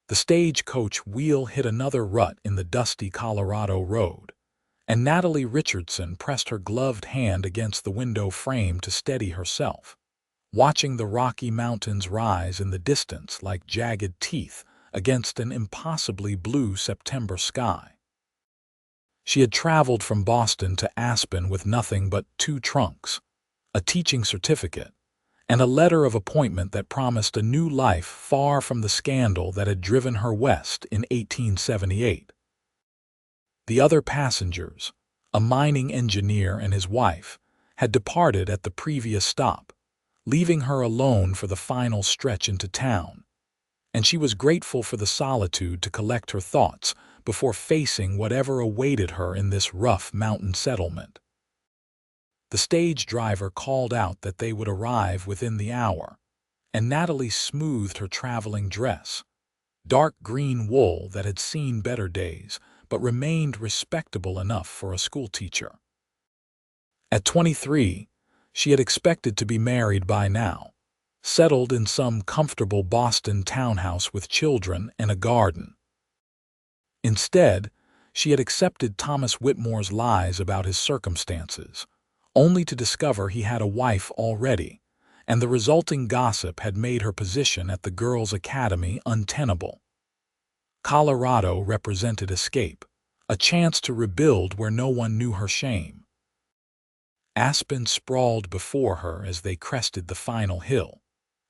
The stagecoach wheel hit another rut in the dusty Colorado road, and Natalie Richardson pressed her gloved hand against the window frame to steady herself, watching the Rocky Mountains rise in the distance like jagged teeth against an impossibly blue September sky. She had traveled from Boston to Aspen with nothing but 2 trunks, a teaching certificate, and a letter of appointment that promised a new life far from the scandal that had driven her west in 1878. The other passengers, a mining engineer and his wife, had departed at the previous stop, leaving her alone for the final stretch into town, and she was grateful for the solitude to collect her thoughts before facing whatever awaited her in this rough mountain settlement. The stage driver called out that they would arrive within the hour, and Natalie smoothed her traveling dress, dark green wool that had seen better days but remained respectable enough for a schoolteacher. At 23, she had expected to be married by now, settled in some comfortable Boston townhouse with children and a garden. Instead, she had accepted Thomas Whitmore's lies about his circumstances, only to discover he had a wife already, and the resulting gossip had made her position at the girls' academy untenable. Colorado represented escape, a chance to rebuild where no one knew her shame. Aspen sprawled before her as they crested the final hill,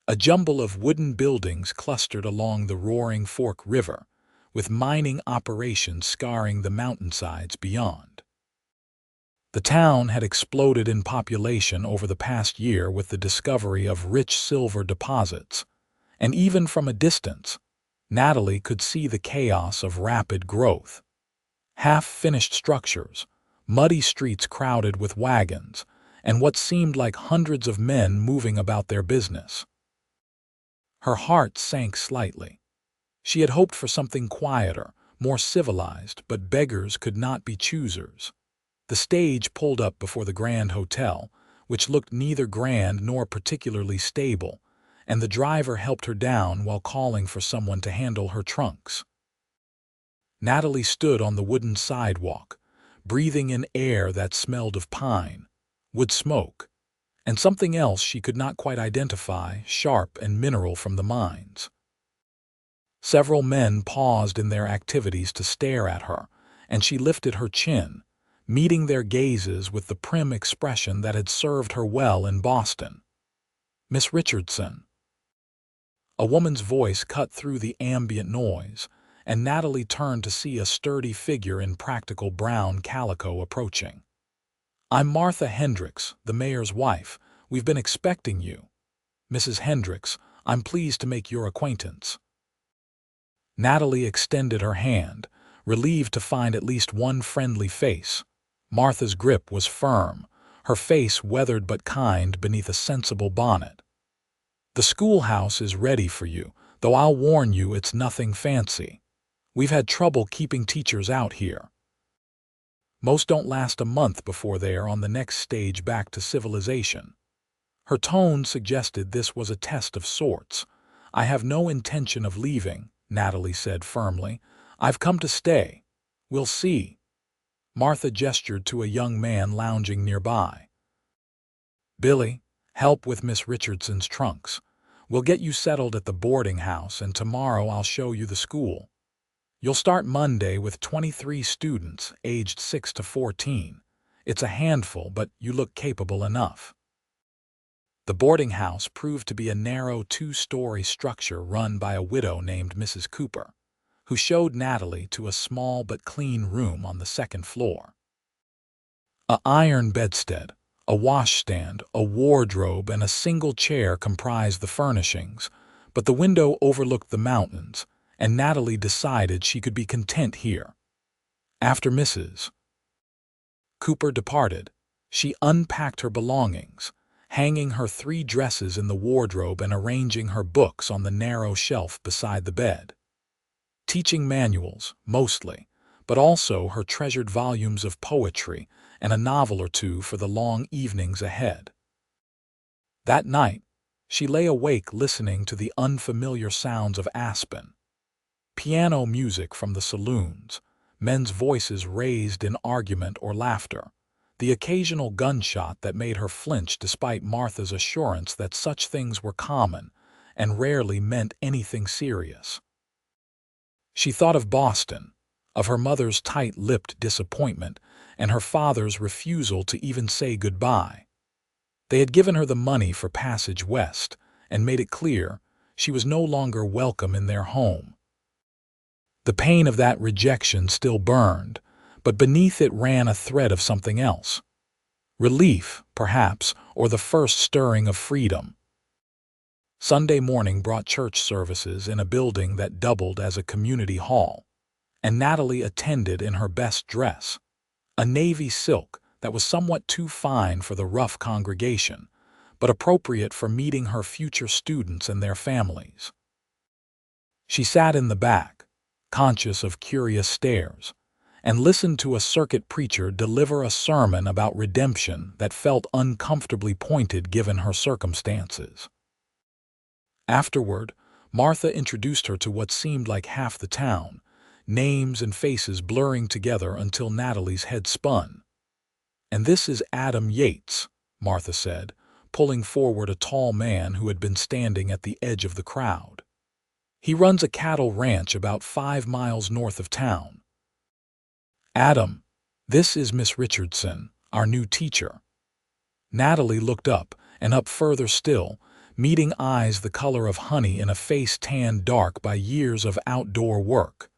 a jumble of wooden buildings clustered along the roaring Fork River, with mining operations scarring the mountainsides beyond. The town had exploded in population over the past year with the discovery of rich silver deposits, and even from a distance, Natalie could see the chaos of rapid growth. Half-finished structures, muddy streets crowded with wagons, and what seemed like hundreds of men moving about their business. Her heart sank slightly. She had hoped for something quieter, more civilized, but beggars could not be choosers. The stage pulled up before the Grand Hotel, which looked neither grand nor particularly stable, and the driver helped her down while calling for someone to handle her trunks. Natalie stood on the wooden sidewalk, breathing in air that smelled of pine, wood smoke, and something else she could not quite identify, sharp and mineral from the mines. Several men paused in their activities to stare at her, and she lifted her chin, meeting their gazes with the prim expression that had served her well in Boston. "Miss Richardson." A woman's voice cut through the ambient noise, and Natalie turned to see a sturdy figure in practical brown calico approaching. "I'm Martha Hendricks, the mayor's wife. We've been expecting you. Mrs. Hendricks, I'm pleased to make your acquaintance." Natalie extended her hand, relieved to find at least one friendly face. Martha's grip was firm, her face weathered but kind beneath a sensible bonnet. "The schoolhouse is ready for you, though I'll warn you it's nothing fancy. We've had trouble keeping teachers out here. Most don't last a month before they are on the next stage back to civilization." Her tone suggested this was a test of sorts. "I have no intention of leaving," Natalie said firmly. "I've come to stay. We'll see." Martha gestured to a young man lounging nearby. "Billy, help with Miss Richardson's trunks. We'll get you settled at the boarding house, and tomorrow I'll show you the school. You'll start Monday with 23 students aged 6 to 14. It's a handful, but you look capable enough." The boarding house proved to be a narrow 2-story structure run by a widow named Mrs. Cooper, who showed Natalie to a small but clean room on the 2nd floor. An iron bedstead, a washstand, a wardrobe, and a single chair comprised the furnishings, but the window overlooked the mountains, and Natalie decided she could be content here. After Mrs. Cooper departed, she unpacked her belongings, hanging her 3 dresses in the wardrobe and arranging her books on the narrow shelf beside the bed. Teaching manuals, mostly, but also her treasured volumes of poetry and a novel or two for the long evenings ahead. That night, she lay awake listening to the unfamiliar sounds of Aspen. piano music from the saloons, men's voices raised in argument or laughter, the occasional gunshot that made her flinch despite Martha's assurance that such things were common and rarely meant anything serious. She thought of Boston, of her mother's tight-lipped disappointment and her father's refusal to even say goodbye. They had given her the money for passage west and made it clear she was no longer welcome in their home. The pain of that rejection still burned, but beneath it ran a thread of something else. Relief, perhaps, or the first stirring of freedom. Sunday morning brought church services in a building that doubled as a community hall, and Natalie attended in her best dress, a navy silk that was somewhat too fine for the rough congregation, but appropriate for meeting her future students and their families. She sat in the back, conscious of curious stares, and listened to a circuit preacher deliver a sermon about redemption that felt uncomfortably pointed given her circumstances. Afterward, Martha introduced her to what seemed like half the town, names and faces blurring together until Natalie's head spun. "And this is Adam Yates," Martha said, pulling forward a tall man who had been standing at the edge of the crowd. "He runs a cattle ranch about 5 miles north of town. Adam, this is Miss Richardson, our new teacher." Natalie looked up, and up further still, meeting eyes the color of honey in a face tanned dark by years of outdoor work.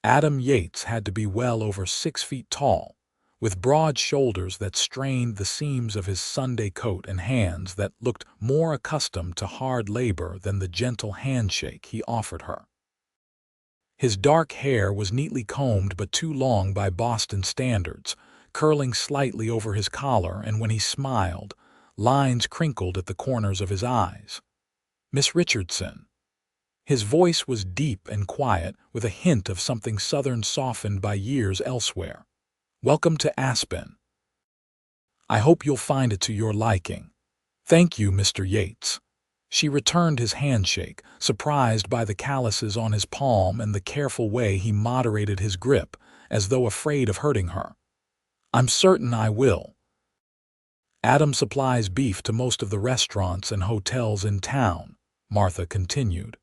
Adam Yates had to be well over 6 feet tall, with broad shoulders that strained the seams of his Sunday coat and hands that looked more accustomed to hard labor than the gentle handshake he offered her. His dark hair was neatly combed but too long by Boston standards, curling slightly over his collar, and when he smiled, lines crinkled at the corners of his eyes. "Miss Richardson." His voice was deep and quiet, with a hint of something Southern softened by years elsewhere. "Welcome to Aspen. I hope you'll find it to your liking." "Thank you, Mr. Yates." She returned his handshake, surprised by the calluses on his palm and the careful way he moderated his grip, as though afraid of hurting her. "I'm certain I will." "Adam supplies beef to most of the restaurants and hotels in town," Martha continued.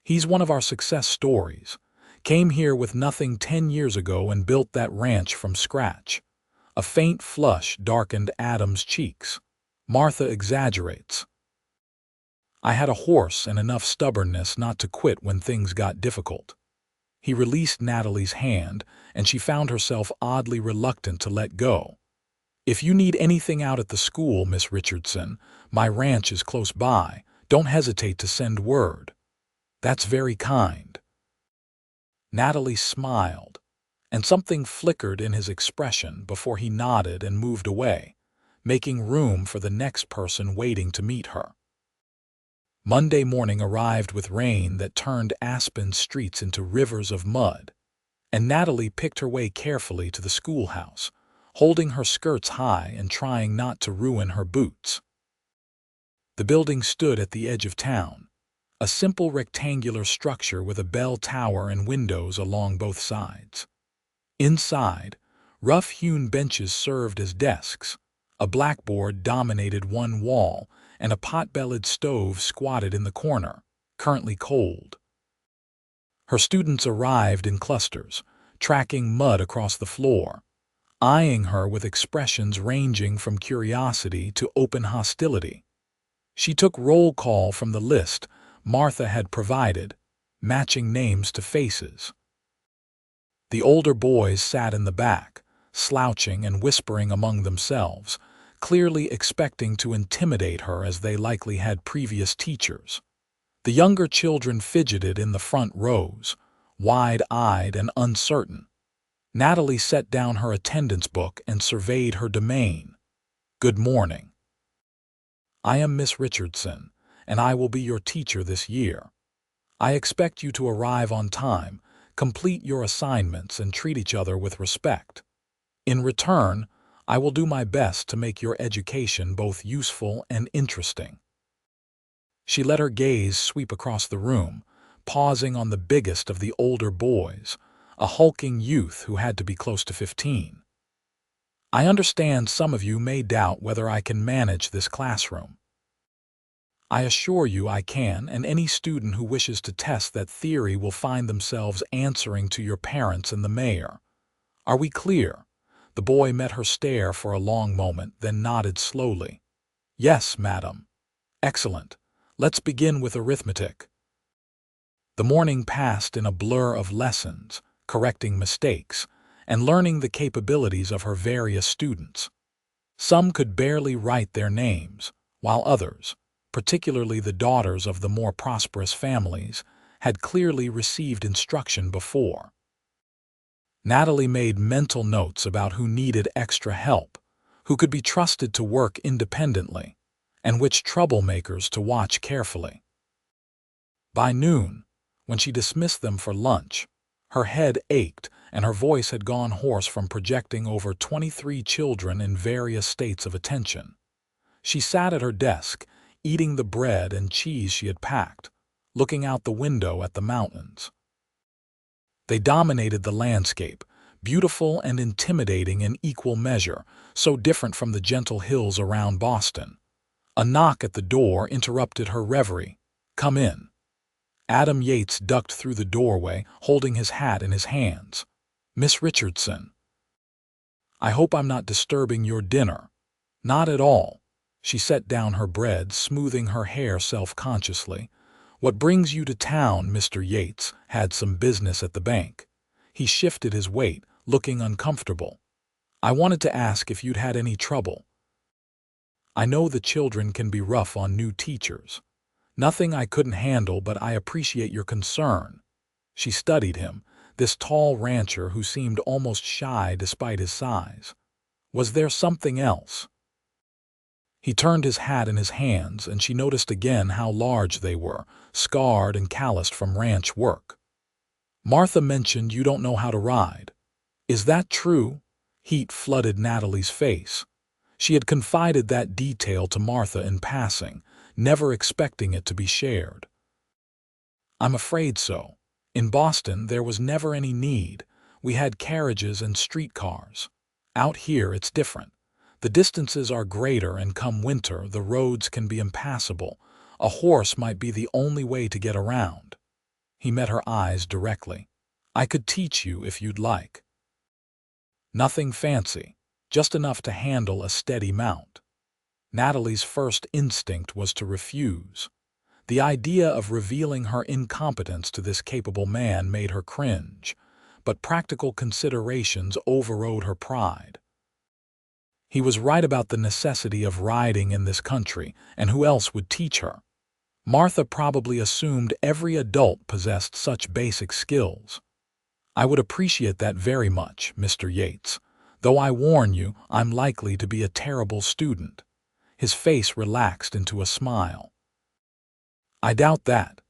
"He's one of our success stories. Came here with nothing 10 years ago and built that ranch from scratch." A faint flush darkened Adam's cheeks. Martha exaggerates. "I had a horse and enough stubbornness not to quit when things got difficult." He released Natalie's hand, and she found herself oddly reluctant to let go. "If you need anything out at the school, Miss Richardson, my ranch is close by. Don't hesitate to send word." "That's very kind." Natalie smiled, and something flickered in his expression before he nodded and moved away, making room for the next person waiting to meet her. Monday morning arrived with rain that turned Aspen's streets into rivers of mud, and Natalie picked her way carefully to the schoolhouse, holding her skirts high and trying not to ruin her boots. The building stood at the edge of town, a simple rectangular structure with a bell tower and windows along both sides. Inside, rough-hewn benches served as desks, a blackboard dominated one wall, and a pot-bellied stove squatted in the corner, currently cold. Her students arrived in clusters, tracking mud across the floor, eyeing her with expressions ranging from curiosity to open hostility. She took roll call from the list Martha had provided, matching names to faces. The older boys sat in the back, slouching and whispering among themselves, clearly expecting to intimidate her as they likely had previous teachers. The younger children fidgeted in the front rows, wide-eyed and uncertain. Natalie set down her attendance book and surveyed her domain. "Good morning. I am Miss Richardson, and I will be your teacher this year. I expect you to arrive on time, complete your assignments, and treat each other with respect. In return, I will do my best to make your education both useful and interesting." She let her gaze sweep across the room, pausing on the biggest of the older boys, a hulking youth who had to be close to 15. I understand some of you may doubt whether I can manage this classroom. I assure you I can, and any student who wishes to test that theory will find themselves answering to your parents and the mayor. Are we clear? The boy met her stare for a long moment, then nodded slowly. Yes, madam. Excellent. Let's begin with arithmetic. The morning passed in a blur of lessons, correcting mistakes, and learning the capabilities of her various students. Some could barely write their names, while others, particularly the daughters of the more prosperous families, had clearly received instruction before. Natalie made mental notes about who needed extra help, who could be trusted to work independently, and which troublemakers to watch carefully. By noon, when she dismissed them for lunch, her head ached and her voice had gone hoarse from projecting over 23 children in various states of attention. She sat at her desk, eating the bread and cheese she had packed, looking out the window at the mountains. They dominated the landscape, beautiful and intimidating in equal measure, so different from the gentle hills around Boston. A knock at the door interrupted her reverie. "Come in." Adam Yates ducked through the doorway, holding his hat in his hands. "Miss Richardson." "I hope I'm not disturbing your dinner." "Not at all." She set down her bread, smoothing her hair self-consciously. "What brings you to town, Mr. Yates? Had some business at the bank." He shifted his weight, looking uncomfortable. "I wanted to ask if you'd had any trouble." "I know the children can be rough on new teachers. Nothing I couldn't handle, but I appreciate your concern." She studied him, this tall rancher who seemed almost shy despite his size. Was there something else? He turned his hat in his hands, and she noticed again how large they were, scarred and calloused from ranch work. "Martha mentioned you don't know how to ride. Is that true?" Heat flooded Natalie's face. She had confided that detail to Martha in passing, never expecting it to be shared. "I'm afraid so. In Boston, there was never any need. We had carriages and streetcars. Out here, it's different. The distances are greater, and come winter, the roads can be impassable. A horse might be the only way to get around." He met her eyes directly. "I could teach you if you'd like." "Nothing fancy, just enough to handle a steady mount." Natalie's first instinct was to refuse. The idea of revealing her incompetence to this capable man made her cringe, but practical considerations overrode her pride. He was right about the necessity of riding in this country, and who else would teach her? Martha probably assumed every adult possessed such basic skills. "I would appreciate that very much, Mr. Yates, though I warn you I'm likely to be a terrible student." His face relaxed into a smile. "I doubt that.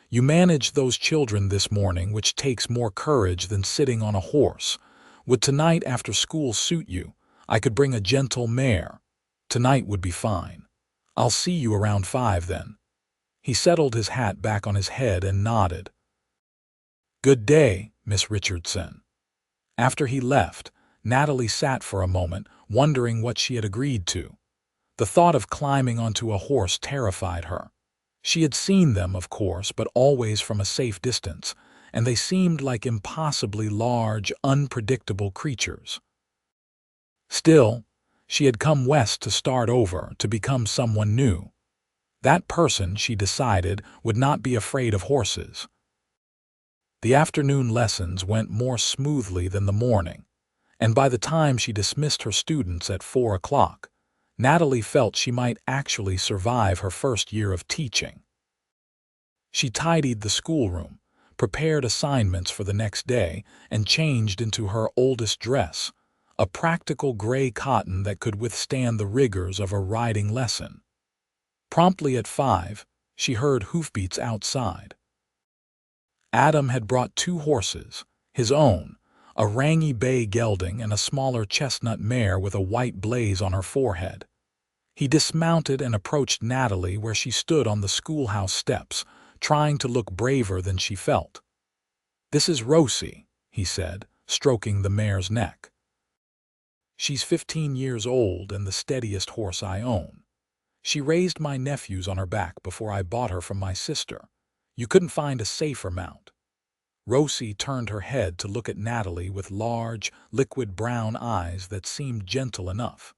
You managed those children this morning, which takes more courage than sitting on a horse. Would tonight after school suit you? I could bring a gentle mare." "Tonight would be fine. I'll see you around 5 then." He settled his hat back on his head and nodded. "Good day, Miss Richardson." After he left, Natalie sat for a moment, wondering what she had agreed to. The thought of climbing onto a horse terrified her. She had seen them, of course, but always from a safe distance, and they seemed like impossibly large, unpredictable creatures. Still, she had come west to start over, to become someone new. That person, she decided, would not be afraid of horses. The afternoon lessons went more smoothly than the morning, and by the time she dismissed her students at 4 o'clock, Natalie felt she might actually survive her first year of teaching. She tidied the schoolroom, prepared assignments for the next day, and changed into her oldest dress, a practical gray cotton that could withstand the rigors of a riding lesson. Promptly at 5, she heard hoofbeats outside. Adam had brought 2 horses, his own, a rangy bay gelding and a smaller chestnut mare with a white blaze on her forehead. He dismounted and approached Natalie where she stood on the schoolhouse steps, trying to look braver than she felt. "This is Rosie," he said, stroking the mare's neck. "She's 15 years old and the steadiest horse I own. She raised my nephews on her back before I bought her from my sister. You couldn't find a safer mount." Rosie turned her head to look at Natalie with large, liquid brown eyes that seemed gentle enough.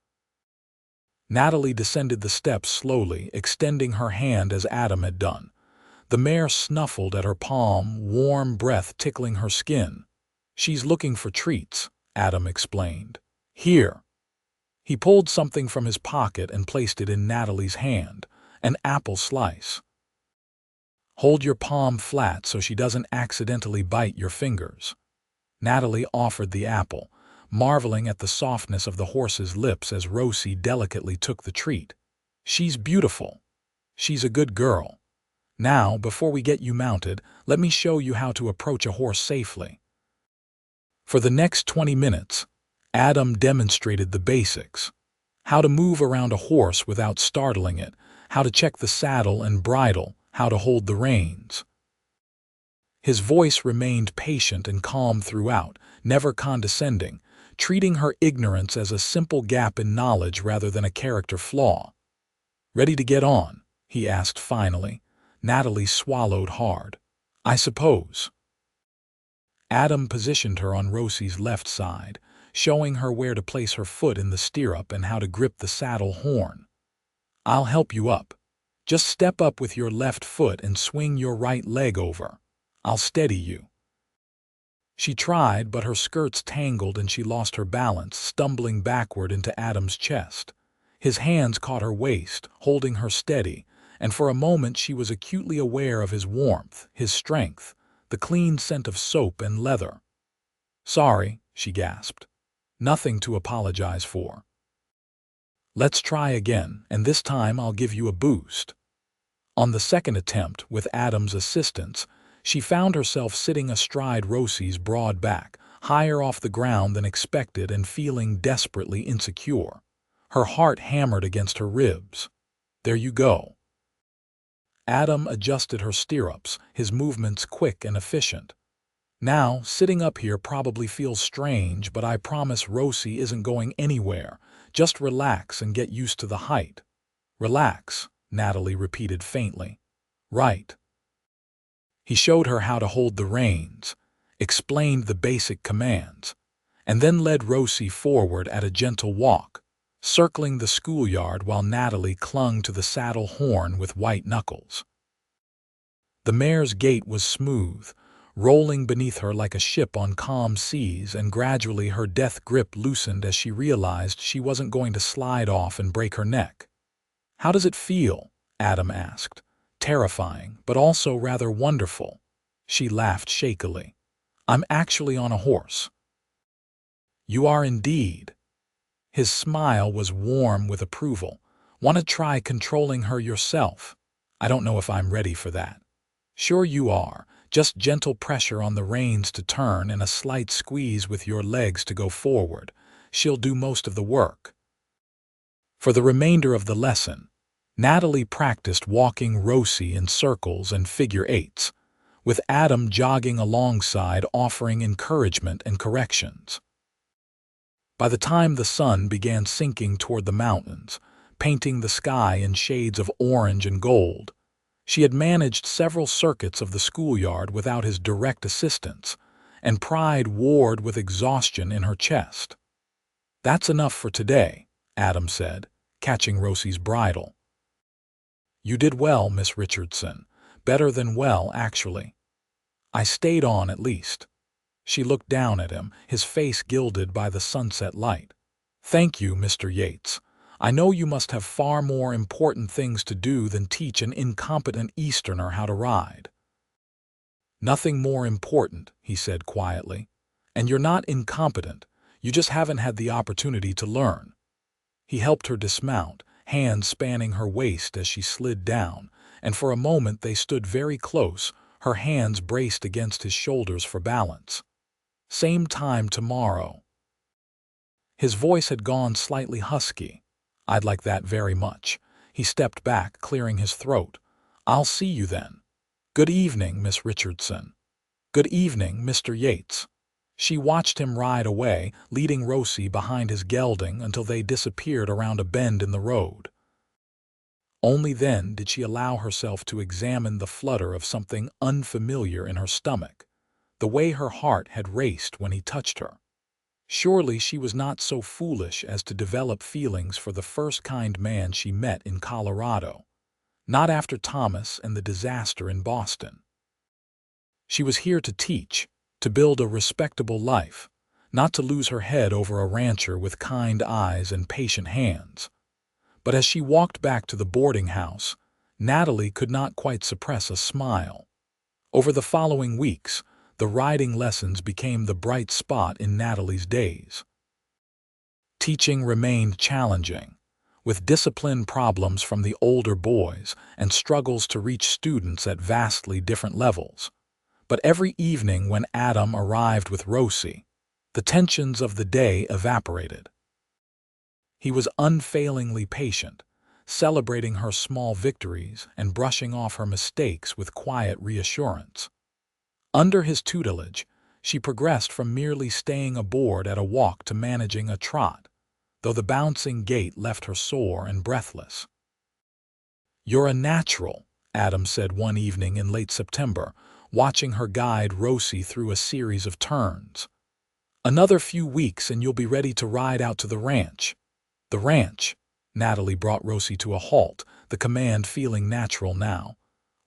Natalie descended the steps slowly, extending her hand as Adam had done. The mare snuffled at her palm, warm breath tickling her skin. "She's looking for treats," Adam explained. "Here." He pulled something from his pocket and placed it in Natalie's hand, an apple slice. "Hold your palm flat so she doesn't accidentally bite your fingers." Natalie offered the apple, marveling at the softness of the horse's lips as Rosie delicately took the treat. "She's beautiful. She's a good girl. Now, before we get you mounted, let me show you how to approach a horse safely." For the next 20 minutes, Adam demonstrated the basics: how to move around a horse without startling it, how to check the saddle and bridle, how to hold the reins. His voice remained patient and calm throughout, never condescending, treating her ignorance as a simple gap in knowledge rather than a character flaw. "Ready to get on?" he asked finally. Natalie swallowed hard. "I suppose." Adam positioned her on Rosie's left side, showing her where to place her foot in the stirrup and how to grip the saddle horn. "I'll help you up. Just step up with your left foot and swing your right leg over. I'll steady you." She tried, but her skirts tangled and she lost her balance, stumbling backward into Adam's chest. His hands caught her waist, holding her steady, and for a moment she was acutely aware of his warmth, his strength, the clean scent of soap and leather. "Sorry," she gasped. "Nothing to apologize for. Let's try again, and this time I'll give you a boost." On the second attempt, with Adam's assistance, she found herself sitting astride Rosie's broad back, higher off the ground than expected and feeling desperately insecure. Her heart hammered against her ribs. "There you go." Adam adjusted her stirrups, his movements quick and efficient. "Now, sitting up here probably feels strange, but I promise Rosie isn't going anywhere. Just relax and get used to the height." "Relax," Natalie repeated faintly. "Right." He showed her how to hold the reins, explained the basic commands, and then led Rosie forward at a gentle walk, circling the schoolyard while Natalie clung to the saddle horn with white knuckles. The mare's gait was smooth, rolling beneath her like a ship on calm seas, and gradually her death grip loosened as she realized she wasn't going to slide off and break her neck. "How does it feel?" Adam asked. "Terrifying, but also rather wonderful." She laughed shakily. "I'm actually on a horse." "You are indeed." His smile was warm with approval. "Want to try controlling her yourself?" "I don't know if I'm ready for that." "Sure you are. Just gentle pressure on the reins to turn and a slight squeeze with your legs to go forward. She'll do most of the work." For the remainder of the lesson, Natalie practiced walking Rosie in circles and figure eights, with Adam jogging alongside offering encouragement and corrections. By the time the sun began sinking toward the mountains, painting the sky in shades of orange and gold, she had managed several circuits of the schoolyard without his direct assistance, and pride warred with exhaustion in her chest. "That's enough for today," Adam said, catching Rosie's bridle. "You did well, Miss Richardson. Better than well, actually. I stayed on at least." She looked down at him, his face gilded by the sunset light. "Thank you, Mr. Yates. I know you must have far more important things to do than teach an incompetent Easterner how to ride." "Nothing more important," he said quietly. "And you're not incompetent. You just haven't had the opportunity to learn." He helped her dismount, hands spanning her waist as she slid down, and for a moment they stood very close, her hands braced against his shoulders for balance. "Same time tomorrow." His voice had gone slightly husky. "I'd like that very much." He stepped back, clearing his throat. "I'll see you then." "Good evening, Miss Richardson." "Good evening, Mr. Yates." She watched him ride away, leading Rosie behind his gelding until they disappeared around a bend in the road. Only then did she allow herself to examine the flutter of something unfamiliar in her stomach, the way her heart had raced when he touched her. Surely she was not so foolish as to develop feelings for the first kind man she met in Colorado, not after Thomas and the disaster in Boston. She was here to teach, to build a respectable life, not to lose her head over a rancher with kind eyes and patient hands. But as she walked back to the boarding house, Natalie could not quite suppress a smile. Over the following weeks, the riding lessons became the bright spot in Natalie's days. Teaching remained challenging, with discipline problems from the older boys and struggles to reach students at vastly different levels. But every evening when Adam arrived with Rosie, the tensions of the day evaporated. He was unfailingly patient, celebrating her small victories and brushing off her mistakes with quiet reassurance. Under his tutelage, she progressed from merely staying aboard at a walk to managing a trot, though the bouncing gait left her sore and breathless. "You're a natural," Adam said one evening in late September, watching her guide Rosie through a series of turns. "Another few weeks and you'll be ready to ride out to the ranch." "The ranch?" Natalie brought Rosie to a halt, the command feeling natural now.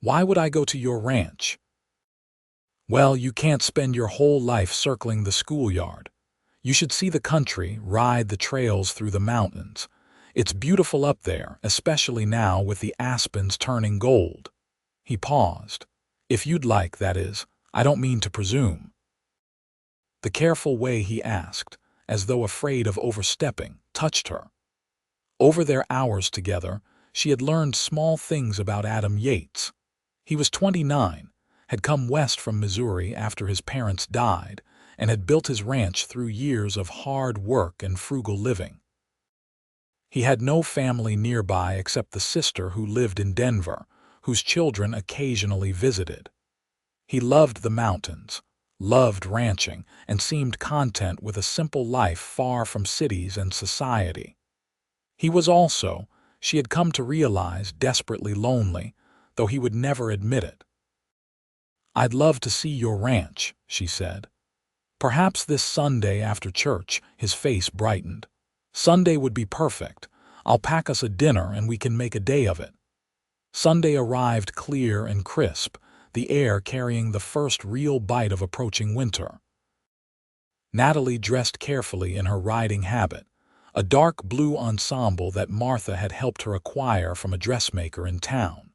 "Why would I go to your ranch?" "Well, you can't spend your whole life circling the schoolyard. You should see the country, ride the trails through the mountains. It's beautiful up there, especially now with the aspens turning gold." He paused. "If you'd like, that is. I don't mean to presume." The careful way he asked, as though afraid of overstepping, touched her. Over their hours together, she had learned small things about Adam Yates. He was 29, had come west from Missouri after his parents died, and had built his ranch through years of hard work and frugal living. He had no family nearby except the sister who lived in Denver, whose children occasionally visited. He loved the mountains, loved ranching, and seemed content with a simple life far from cities and society. He was also, she had come to realize, desperately lonely, though he would never admit it. "I'd love to see your ranch," she said. "Perhaps this Sunday after church." His face brightened. "Sunday would be perfect. I'll pack us a dinner and we can make a day of it." Sunday arrived clear and crisp, the air carrying the first real bite of approaching winter. Natalie dressed carefully in her riding habit, a dark blue ensemble that Martha had helped her acquire from a dressmaker in town.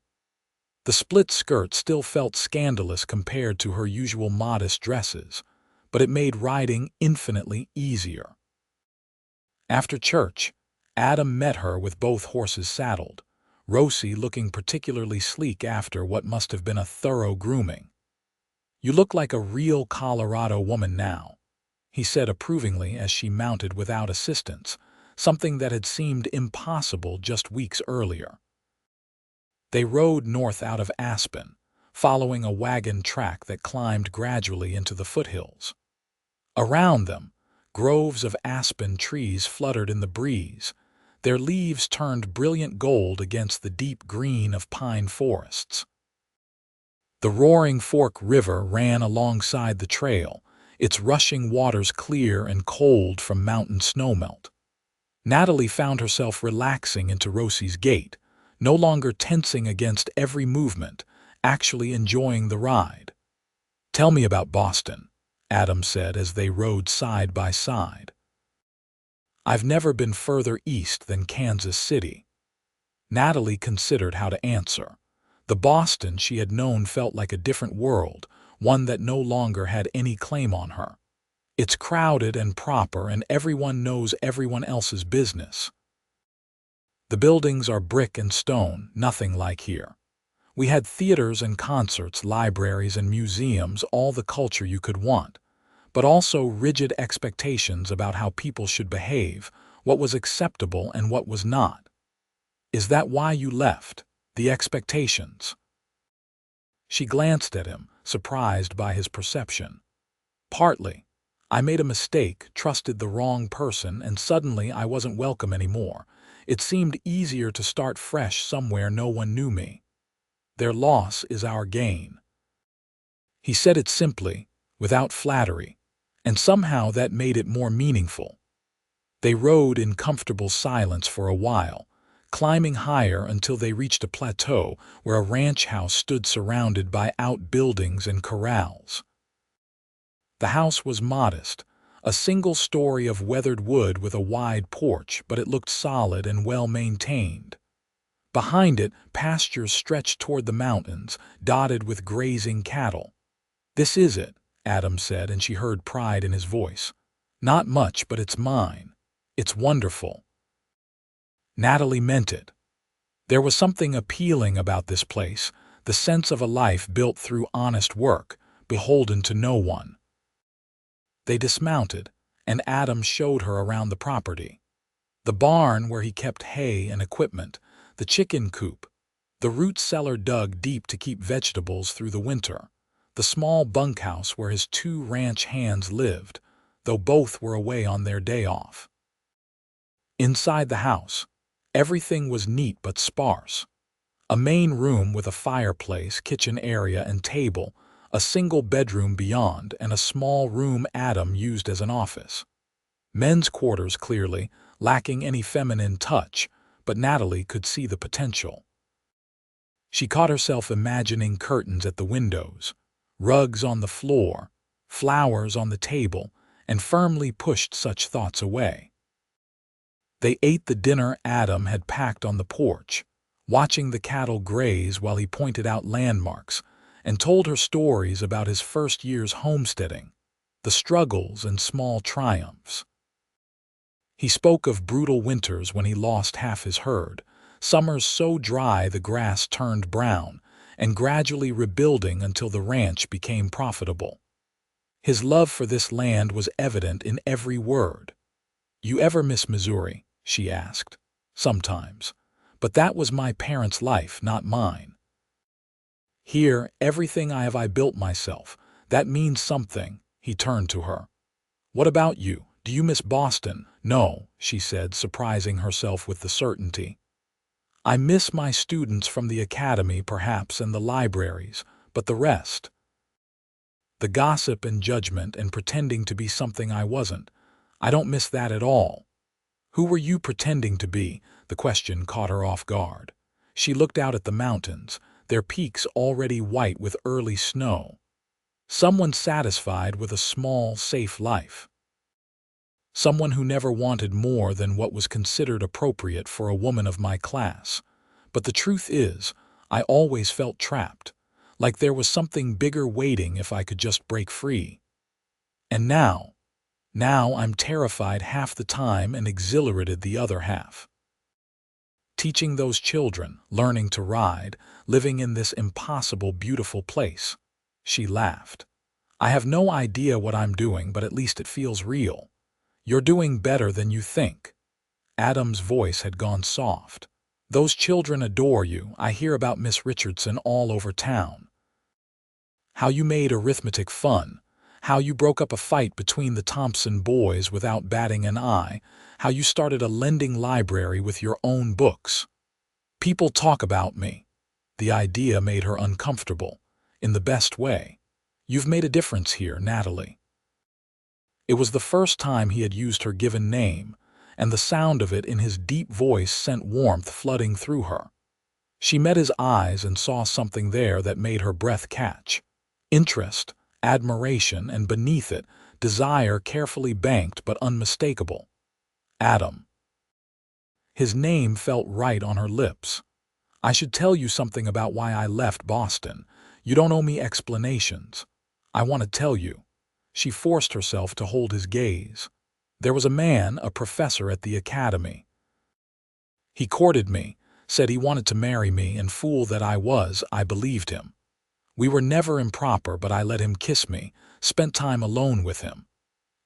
The split skirt still felt scandalous compared to her usual modest dresses, but it made riding infinitely easier. After church, Adam met her with both horses saddled, Rosie looking particularly sleek after what must have been a thorough grooming. "You look like a real Colorado woman now," he said approvingly as she mounted without assistance, something that had seemed impossible just weeks earlier. They rode north out of Aspen, following a wagon track that climbed gradually into the foothills. Around them, groves of aspen trees fluttered in the breeze, their leaves turned brilliant gold against the deep green of pine forests. The roaring Fork River ran alongside the trail, its rushing waters clear and cold from mountain snowmelt. Natalie found herself relaxing into Rosie's gait, no longer tensing against every movement, actually enjoying the ride. "Tell me about Boston," Adam said as they rode side by side. "I've never been further east than Kansas City." Natalie considered how to answer. The Boston she had known felt like a different world, one that no longer had any claim on her. "It's crowded and proper and everyone knows everyone else's business. The buildings are brick and stone, nothing like here. We had theaters and concerts, libraries and museums, all the culture you could want, but also rigid expectations about how people should behave, what was acceptable and what was not." "Is that why you left? The expectations?" She glanced at him, surprised by his perception. Partly. I made a mistake, trusted the wrong person, and suddenly I wasn't welcome anymore. It seemed easier to start fresh somewhere no one knew me. Their loss is our gain. He said it simply, without flattery, and somehow that made it more meaningful. They rode in comfortable silence for a while, climbing higher until they reached a plateau where a ranch house stood surrounded by outbuildings and corrals. The house was modest, a single story of weathered wood with a wide porch, but it looked solid and well-maintained. Behind it, pastures stretched toward the mountains, dotted with grazing cattle. "This is it," Adam said, and she heard pride in his voice. "Not much, but it's mine. It's wonderful." Natalie meant it. There was something appealing about this place, the sense of a life built through honest work, beholden to no one. They dismounted, and Adam showed her around the property. The barn where he kept hay and equipment, the chicken coop, the root cellar dug deep to keep vegetables through the winter, the small bunkhouse where his 2 ranch hands lived, though both were away on their day off. Inside the house, everything was neat but sparse. A main room with a fireplace, kitchen area, and table, a single bedroom beyond, and a small room Adam used as an office. Men's quarters, clearly, lacking any feminine touch, but Natalie could see the potential. She caught herself imagining curtains at the windows, rugs on the floor, flowers on the table, and firmly pushed such thoughts away. They ate the dinner Adam had packed on the porch, watching the cattle graze while he pointed out landmarks, and told her stories about his first year's homesteading, the struggles and small triumphs. He spoke of brutal winters when he lost half his herd, summers so dry the grass turned brown, and gradually rebuilding until the ranch became profitable. His love for this land was evident in every word. "You ever miss Missouri?" she asked. "Sometimes. But that was my parents' life, not mine. Here, everything I built myself. That means something." He turned to her. "What about you? Do you miss Boston?" "No," she said, surprising herself with the certainty. "I miss my students from the academy, perhaps, and the libraries, but the rest. The gossip and judgment and pretending to be something I wasn't. I don't miss that at all." "Who were you pretending to be?" The question caught her off guard. She looked out at the mountains, their peaks already white with early snow. Someone satisfied with a small, safe life. Someone who never wanted more than what was considered appropriate for a woman of my class. But the truth is, I always felt trapped, like there was something bigger waiting if I could just break free. And now I'm terrified half the time and exhilarated the other half. Teaching those children, learning to ride, living in this impossible, beautiful place. She laughed. "I have no idea what I'm doing, but at least it feels real. You're doing better than you think." Adam's voice had gone soft. "Those children adore you. I hear about Miss Richardson all over town. How you made arithmetic fun. How you broke up a fight between the Thompson boys without batting an eye. How you started a lending library with your own books. People talk about me." The idea made her uncomfortable, in the best way. "You've made a difference here, Natalie." It was the first time he had used her given name, and the sound of it in his deep voice sent warmth flooding through her. She met his eyes and saw something there that made her breath catch. Interest, admiration, and beneath it, desire carefully banked but unmistakable. Adam. His name felt right on her lips. "I should tell you something about why I left Boston. You don't owe me explanations. I want to tell you." She forced herself to hold his gaze. "There was a man, a professor at the academy. He courted me, said he wanted to marry me, and fool that I was, I believed him. We were never improper, but I let him kiss me, spent time alone with him.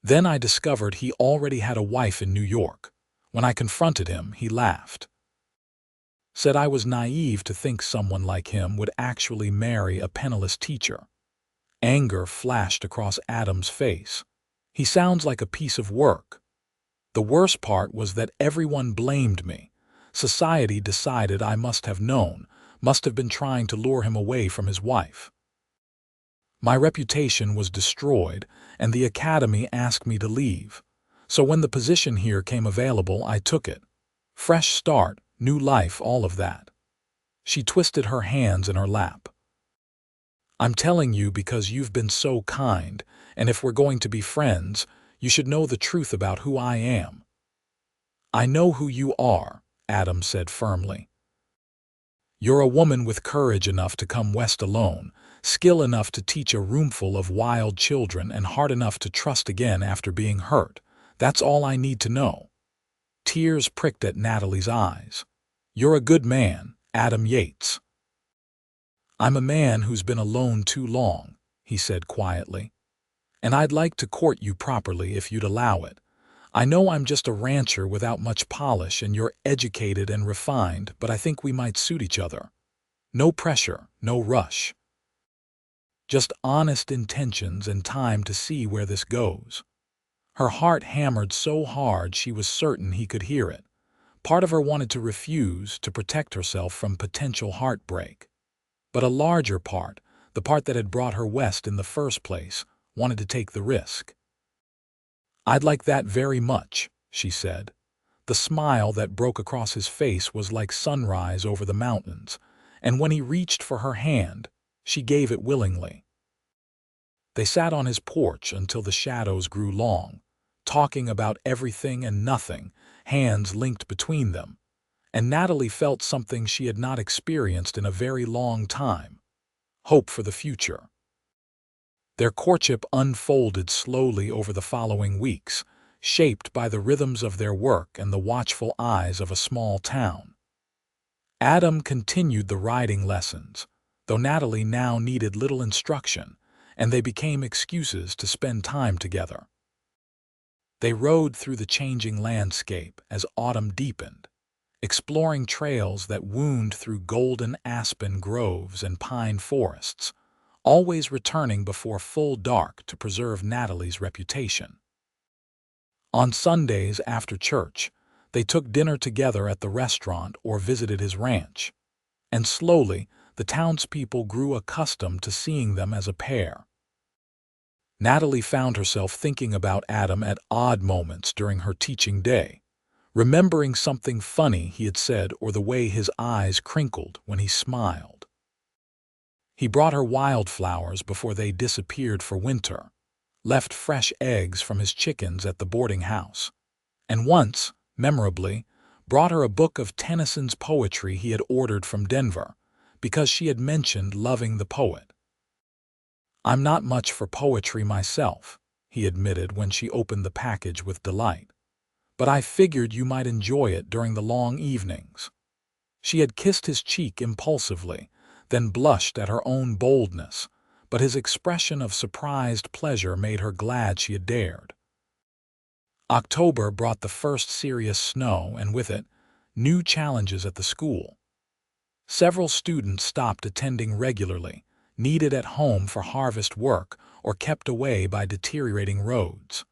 Then I discovered he already had a wife in New York. When I confronted him, he laughed. Said I was naive to think someone like him would actually marry a penniless teacher. Anger flashed across Adam's face. He sounds like a piece of work. The worst part was that everyone blamed me. Society decided I must have known, must have been trying to lure him away from his wife. My reputation was destroyed, and the academy asked me to leave. So when the position here came available, I took it. Fresh start, new life, all of that. She twisted her hands in her lap. I'm telling you because you've been so kind, and if we're going to be friends, you should know the truth about who I am. I know who you are, Adam said firmly. You're a woman with courage enough to come west alone, skill enough to teach a roomful of wild children, and heart enough to trust again after being hurt. That's all I need to know. Tears pricked at Natalie's eyes. You're a good man, Adam Yates. I'm a man who's been alone too long, he said quietly. And I'd like to court you properly if you'd allow it. I know I'm just a rancher without much polish and you're educated and refined, but I think we might suit each other. No pressure, no rush. Just honest intentions and time to see where this goes. Her heart hammered so hard she was certain he could hear it. Part of her wanted to refuse, to protect herself from potential heartbreak. But a larger part, the part that had brought her west in the first place, wanted to take the risk. I'd like that very much, she said. The smile that broke across his face was like sunrise over the mountains, and when he reached for her hand, she gave it willingly. They sat on his porch until the shadows grew long, talking about everything and nothing, hands linked between them, and Natalie felt something she had not experienced in a very long time: hope for the future. Their courtship unfolded slowly over the following weeks, shaped by the rhythms of their work and the watchful eyes of a small town. Adam continued the riding lessons, though Natalie now needed little instruction, and they became excuses to spend time together. They rode through the changing landscape as autumn deepened, exploring trails that wound through golden aspen groves and pine forests, always returning before full dark to preserve Natalie's reputation. On Sundays after church, they took dinner together at the restaurant or visited his ranch, and slowly the townspeople grew accustomed to seeing them as a pair. Natalie found herself thinking about Adam at odd moments during her teaching day, remembering something funny he had said or the way his eyes crinkled when he smiled. He brought her wildflowers before they disappeared for winter, left fresh eggs from his chickens at the boarding house, and once, memorably, brought her a book of Tennyson's poetry he had ordered from Denver, because she had mentioned loving the poet. "I'm not much for poetry myself," he admitted when she opened the package with delight, "but I figured you might enjoy it during the long evenings." She had kissed his cheek impulsively, then blushed at her own boldness, but his expression of surprised pleasure made her glad she had dared. October brought the first serious snow, and with it, new challenges at the school. Several students stopped attending regularly, needed at home for harvest work, or kept away by deteriorating roads.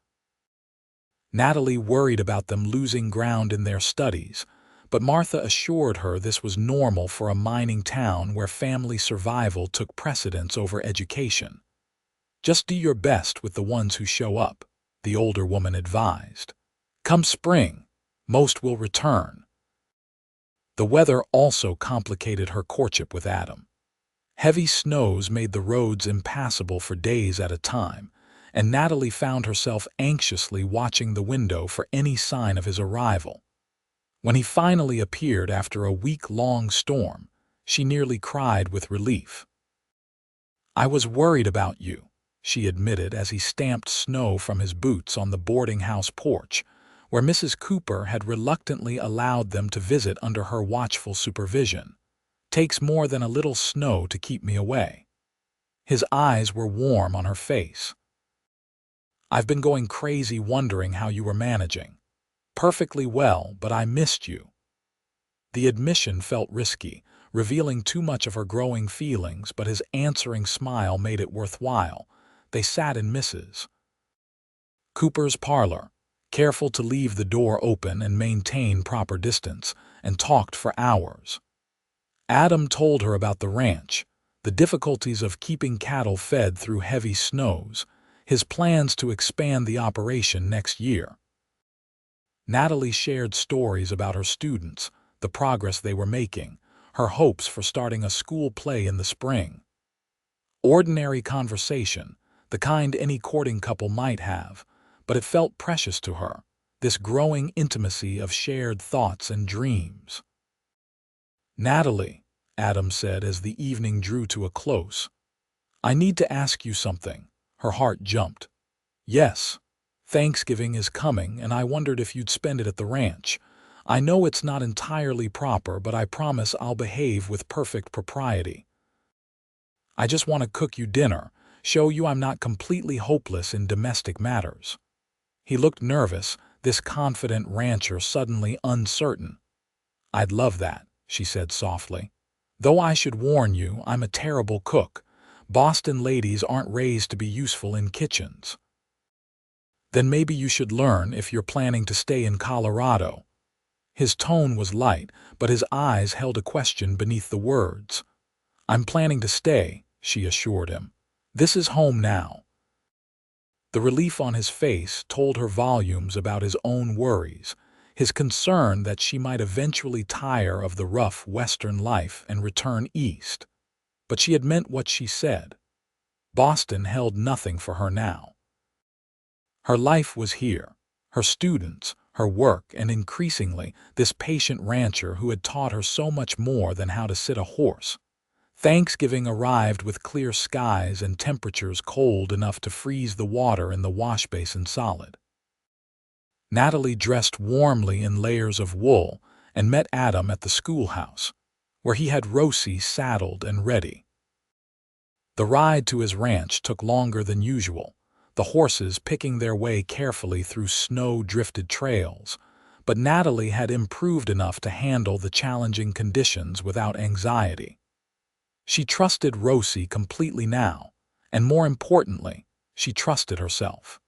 Natalie worried about them losing ground in their studies, but Martha assured her this was normal for a mining town where family survival took precedence over education. "Just do your best with the ones who show up," the older woman advised. "Come spring, most will return." The weather also complicated her courtship with Adam. Heavy snows made the roads impassable for days at a time, and Natalie found herself anxiously watching the window for any sign of his arrival. When he finally appeared after a week-long storm, she nearly cried with relief. "I was worried about you," she admitted as he stamped snow from his boots on the boarding house porch, where Mrs. Cooper had reluctantly allowed them to visit under her watchful supervision. "Takes more than a little snow to keep me away." His eyes were warm on her face. "I've been going crazy wondering how you were managing. Perfectly well, but I missed you." The admission felt risky, revealing too much of her growing feelings, but his answering smile made it worthwhile. They sat in Mrs. Cooper's parlor, careful to leave the door open and maintain proper distance, and talked for hours. Adam told her about the ranch, the difficulties of keeping cattle fed through heavy snows, his plans to expand the operation next year. Natalie shared stories about her students, the progress they were making, her hopes for starting a school play in the spring. Ordinary conversation, the kind any courting couple might have, but it felt precious to her, this growing intimacy of shared thoughts and dreams. "Natalie," Adam said as the evening drew to a close, "I need to ask you something." Her heart jumped. "Yes. Thanksgiving is coming, and I wondered if you'd spend it at the ranch. I know it's not entirely proper, but I promise I'll behave with perfect propriety. I just want to cook you dinner, show you I'm not completely hopeless in domestic matters." He looked nervous, this confident rancher suddenly uncertain. "I'd love that," she said softly. "Though I should warn you, I'm a terrible cook. Boston ladies aren't raised to be useful in kitchens." "Then maybe you should learn if you're planning to stay in Colorado." His tone was light, but his eyes held a question beneath the words. "I'm planning to stay," she assured him. "This is home now." The relief on his face told her volumes about his own worries, his concern that she might eventually tire of the rough Western life and return east. But she had meant what she said. Boston held nothing for her now. Her life was here, her students, her work, and increasingly this patient rancher who had taught her so much more than how to sit a horse. Thanksgiving arrived with clear skies and temperatures cold enough to freeze the water in the wash basin solid. Natalie dressed warmly in layers of wool and met Adam at the schoolhouse, where he had Rosie saddled and ready. The ride to his ranch took longer than usual, the horses picking their way carefully through snow-drifted trails, but Natalie had improved enough to handle the challenging conditions without anxiety. She trusted Rosie completely now, and more importantly, she trusted herself.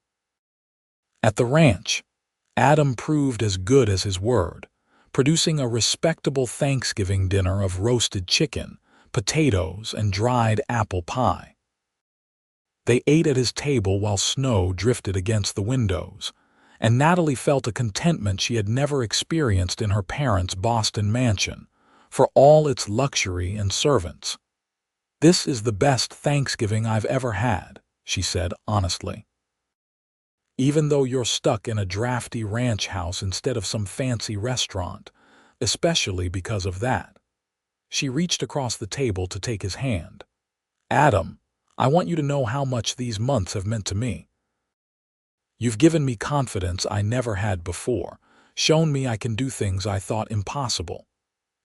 At the ranch, Adam proved as good as his word, producing a respectable Thanksgiving dinner of roasted chicken, potatoes, and dried apple pie. They ate at his table while snow drifted against the windows, and Natalie felt a contentment she had never experienced in her parents' Boston mansion, for all its luxury and servants. "This is the best Thanksgiving I've ever had," she said honestly. "Even though you're stuck in a drafty ranch house instead of some fancy restaurant, especially because of that." She reached across the table to take his hand. "Adam, I want you to know how much these months have meant to me. You've given me confidence I never had before, shown me I can do things I thought impossible.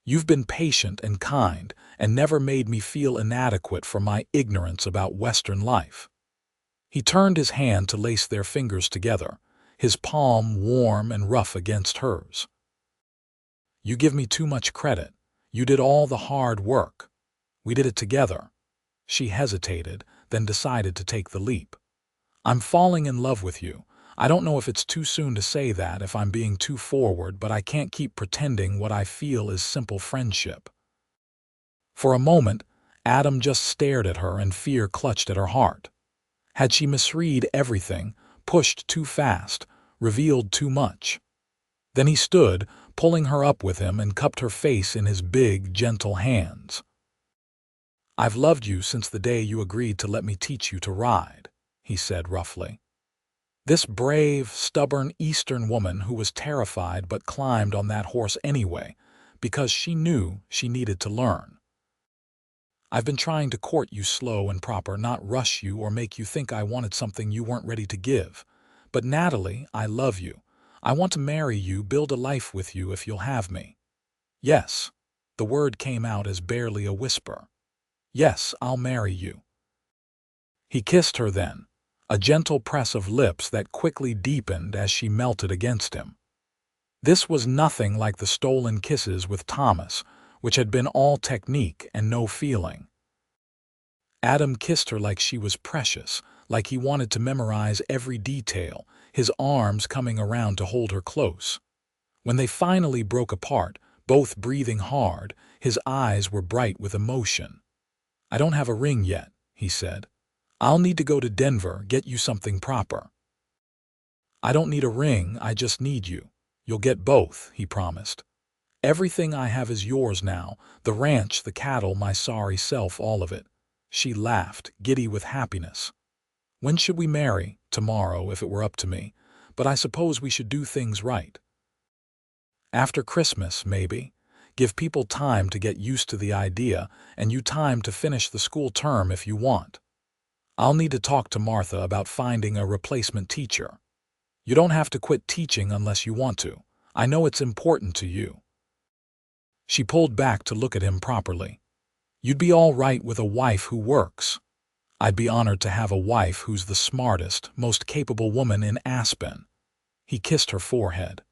You've been patient and kind, and never made me feel inadequate for my ignorance about Western life." He turned his hand to lace their fingers together, his palm warm and rough against hers. "You give me too much credit. You did all the hard work. We did it together." She hesitated, then decided to take the leap. "I'm falling in love with you. I don't know if it's too soon to say that, if I'm being too forward, but I can't keep pretending what I feel is simple friendship." For a moment, Adam just stared at her and fear clutched at her heart. Had she misread everything, pushed too fast, revealed too much? Then he stood, pulling her up with him, and cupped her face in his big, gentle hands. "I've loved you since the day you agreed to let me teach you to ride," he said roughly. This brave, stubborn Eastern woman who was terrified but climbed on that horse anyway, because she knew she needed to learn. "I've been trying to court you slow and proper, not rush you or make you think I wanted something you weren't ready to give. But Natalie, I love you. I want to marry you, build a life with you if you'll have me." "Yes." The word came out as barely a whisper. "Yes, I'll marry you." He kissed her then, a gentle press of lips that quickly deepened as she melted against him. This was nothing like the stolen kisses with Thomas, which had been all technique and no feeling. Adam kissed her like she was precious, like he wanted to memorize every detail, his arms coming around to hold her close. When they finally broke apart, both breathing hard, his eyes were bright with emotion. "I don't have a ring yet," he said. "I'll need to go to Denver, get you something proper." "I don't need a ring, I just need you. You'll get both," he promised. "Everything I have is yours now, the ranch, the cattle, my sorry self, all of it." She laughed, giddy with happiness. "When should we marry? Tomorrow, if it were up to me. But I suppose we should do things right. After Christmas, maybe. Give people time to get used to the idea, and you time to finish the school term if you want. I'll need to talk to Martha about finding a replacement teacher. You don't have to quit teaching unless you want to. I know it's important to you." She pulled back to look at him properly. "You'd be all right with a wife who works. I'd be honored to have a wife who's the smartest, most capable woman in Aspen." He kissed her forehead.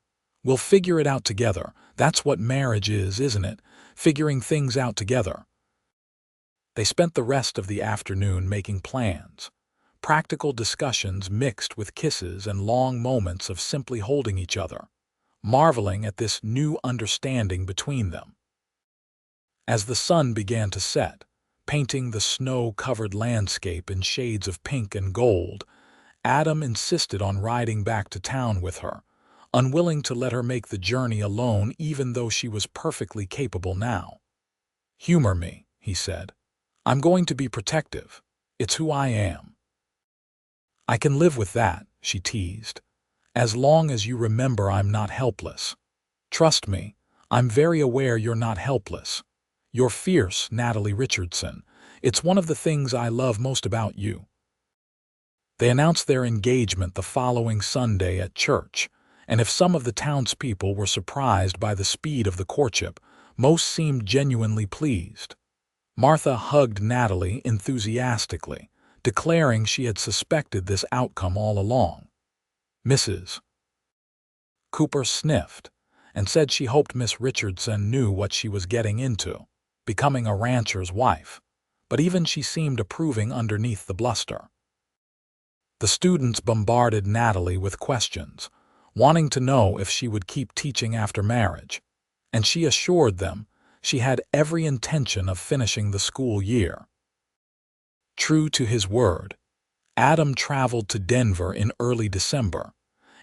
"We'll figure it out together. That's what marriage is, isn't it? Figuring things out together." They spent the rest of the afternoon making plans. Practical discussions mixed with kisses and long moments of simply holding each other, marveling at this new understanding between them. As the sun began to set, painting the snow-covered landscape in shades of pink and gold, Adam insisted on riding back to town with her, unwilling to let her make the journey alone even though she was perfectly capable now. "Humor me," he said. "I'm going to be protective. It's who I am." "I can live with that," she teased, "as long as you remember I'm not helpless. Trust me, I'm very aware you're not helpless. You're fierce, Natalie Richardson. It's one of the things I love most about you." They announced their engagement the following Sunday at church, and if some of the townspeople were surprised by the speed of the courtship, most seemed genuinely pleased. Martha hugged Natalie enthusiastically, declaring she had suspected this outcome all along. Mrs. Cooper sniffed and said she hoped Miss Richardson knew what she was getting into, becoming a rancher's wife, but even she seemed approving underneath the bluster. The students bombarded Natalie with questions, wanting to know if she would keep teaching after marriage, and she assured them she had every intention of finishing the school year. True to his word, Adam traveled to Denver in early December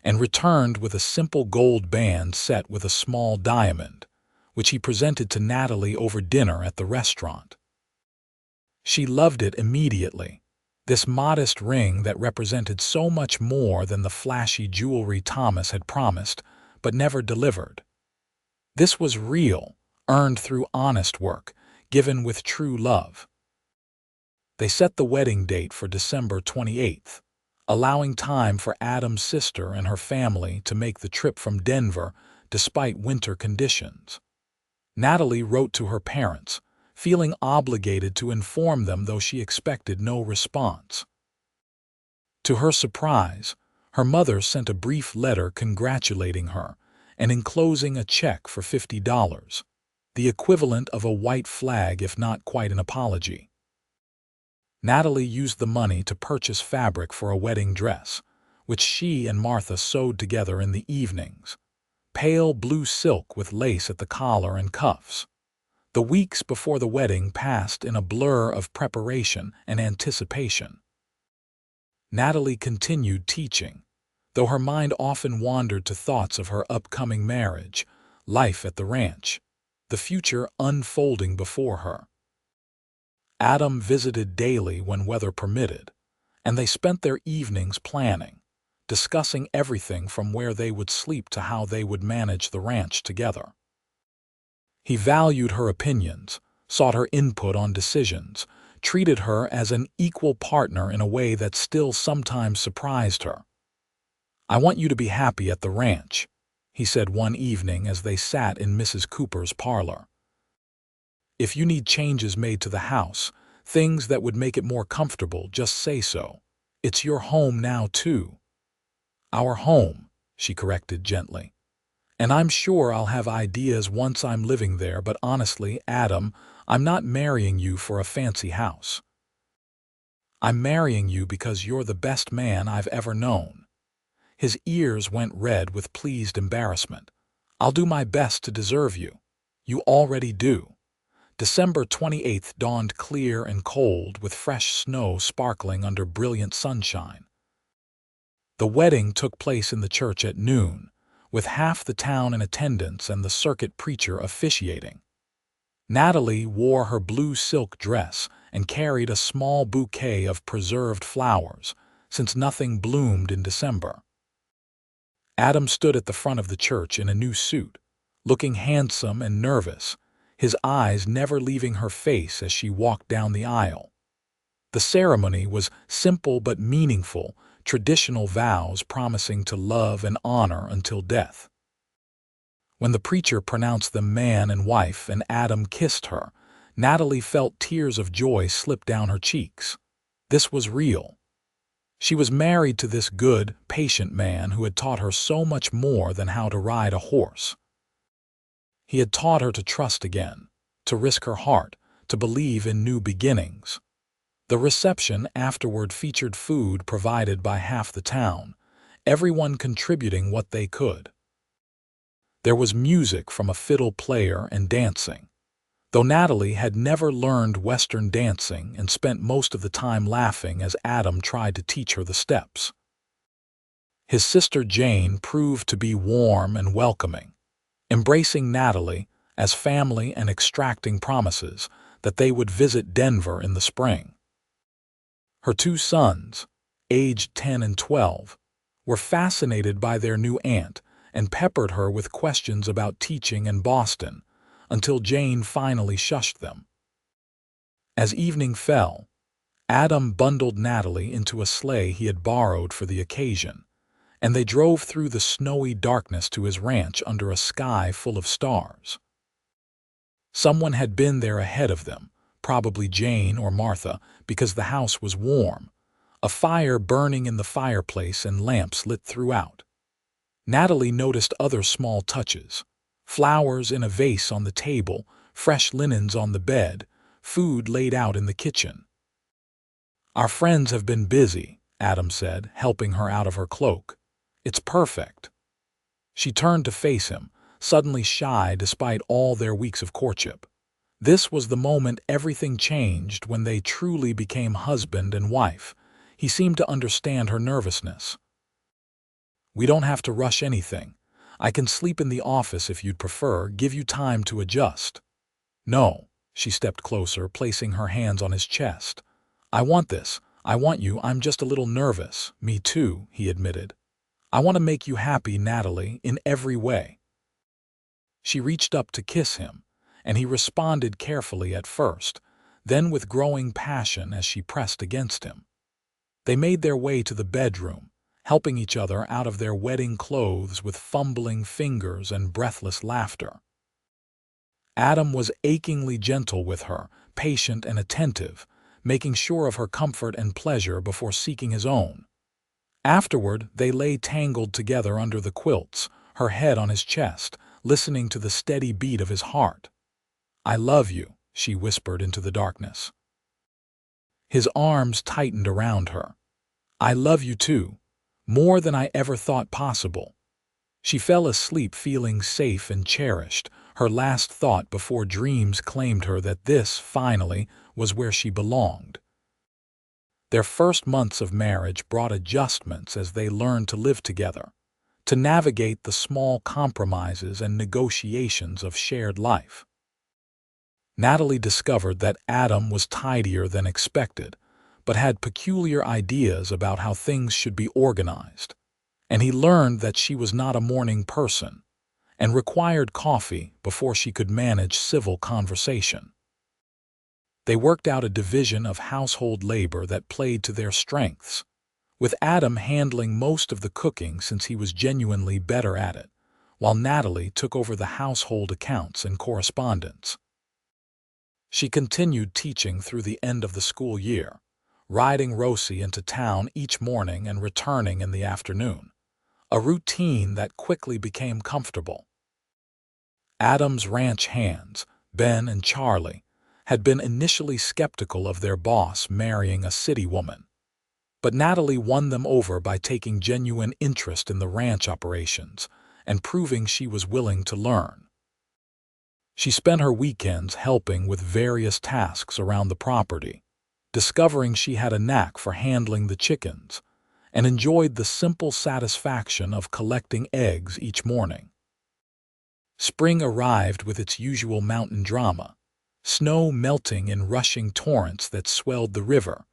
and returned with a simple gold band set with a small diamond, which he presented to Natalie over dinner at the restaurant. She loved it immediately, this modest ring that represented so much more than the flashy jewelry Thomas had promised but never delivered. This was real, earned through honest work, given with true love. They set the wedding date for December 28th, allowing time for Adam's sister and her family to make the trip from Denver despite winter conditions. Natalie wrote to her parents, feeling obligated to inform them though she expected no response. To her surprise, her mother sent a brief letter congratulating her and enclosing a check for $50, the equivalent of a white flag if not quite an apology. Natalie used the money to purchase fabric for a wedding dress, which she and Martha sewed together in the evenings. Pale blue silk with lace at the collar and cuffs. The weeks before the wedding passed in a blur of preparation and anticipation. Natalie continued teaching, though her mind often wandered to thoughts of her upcoming marriage, life at the ranch, the future unfolding before her. Adam visited daily when weather permitted, and they spent their evenings planning, discussing everything from where they would sleep to how they would manage the ranch together. He valued her opinions, sought her input on decisions, treated her as an equal partner in a way that still sometimes surprised her. "I want you to be happy at the ranch," he said one evening as they sat in Mrs. Cooper's parlor. "If you need changes made to the house, things that would make it more comfortable, just say so. It's your home now, too." "Our home," she corrected gently. And I'm sure I'll have ideas once I'm living there, but honestly, Adam, I'm not marrying you for a fancy house. I'm marrying you because you're the best man I've ever known." His ears went red with pleased embarrassment. "I'll do my best to deserve you." "You already do." December 28th dawned clear and cold, with fresh snow sparkling under brilliant sunshine. The wedding took place in the church at noon, with half the town in attendance and the circuit preacher officiating. Natalie wore her blue silk dress and carried a small bouquet of preserved flowers, since nothing bloomed in December. Adam stood at the front of the church in a new suit, looking handsome and nervous, his eyes never leaving her face as she walked down the aisle. The ceremony was simple but meaningful, traditional vows promising to love and honor until death. When the preacher pronounced them man and wife and Adam kissed her, Natalie felt tears of joy slip down her cheeks. This was real. She was married to this good, patient man who had taught her so much more than how to ride a horse. He had taught her to trust again, to risk her heart, to believe in new beginnings. The reception afterward featured food provided by half the town, everyone contributing what they could. There was music from a fiddle player and dancing. Though Natalie had never learned Western dancing and spent most of the time laughing as Adam tried to teach her the steps. His sister Jane proved to be warm and welcoming, embracing Natalie as family and extracting promises that they would visit Denver in the spring. Her two sons, aged 10 and 12, were fascinated by their new aunt and peppered her with questions about teaching in Boston, until Jane finally shushed them. As evening fell, Adam bundled Natalie into a sleigh he had borrowed for the occasion, and they drove through the snowy darkness to his ranch under a sky full of stars. Someone had been there ahead of them, probably Jane or Martha, because the house was warm, a fire burning in the fireplace and lamps lit throughout. Natalie noticed other small touches: flowers in a vase on the table, fresh linens on the bed, food laid out in the kitchen. "Our friends have been busy," Adam said, helping her out of her cloak. "It's perfect." She turned to face him, suddenly shy despite all their weeks of courtship. This was the moment everything changed, when they truly became husband and wife. He seemed to understand her nervousness. "We don't have to rush anything. I can sleep in the office if you'd prefer, give you time to adjust." "No." She stepped closer, placing her hands on his chest. "I want this. I want you. I'm just a little nervous." "Me too," he admitted. "I want to make you happy, Natalie, in every way." She reached up to kiss him, and he responded carefully at first, then with growing passion as she pressed against him. They made their way to the bedroom, helping each other out of their wedding clothes with fumbling fingers and breathless laughter. Adam was achingly gentle with her, patient and attentive, making sure of her comfort and pleasure before seeking his own. Afterward, they lay tangled together under the quilts, her head on his chest, listening to the steady beat of his heart. "I love you," she whispered into the darkness. His arms tightened around her. "I love you too, more than I ever thought possible." She fell asleep feeling safe and cherished, her last thought before dreams claimed her that this, finally, was where she belonged. Their first months of marriage brought adjustments as they learned to live together, to navigate the small compromises and negotiations of shared life. Natalie discovered that Adam was tidier than expected, but had peculiar ideas about how things should be organized. And he learned that she was not a morning person, and required coffee before she could manage civil conversation. They worked out a division of household labor that played to their strengths, with Adam handling most of the cooking since he was genuinely better at it, while Natalie took over the household accounts and correspondence. She continued teaching through the end of the school year, riding Rosie into town each morning and returning in the afternoon. a routine that quickly became comfortable. Adam's ranch hands, Ben and Charlie, had been initially skeptical of their boss marrying a city woman. But Natalie won them over by taking genuine interest in the ranch operations and proving she was willing to learn. She spent her weekends helping with various tasks around the property, discovering she had a knack for handling the chickens, and enjoyed the simple satisfaction of collecting eggs each morning. Spring arrived with its usual mountain drama, snow melting in rushing torrents that swelled the river,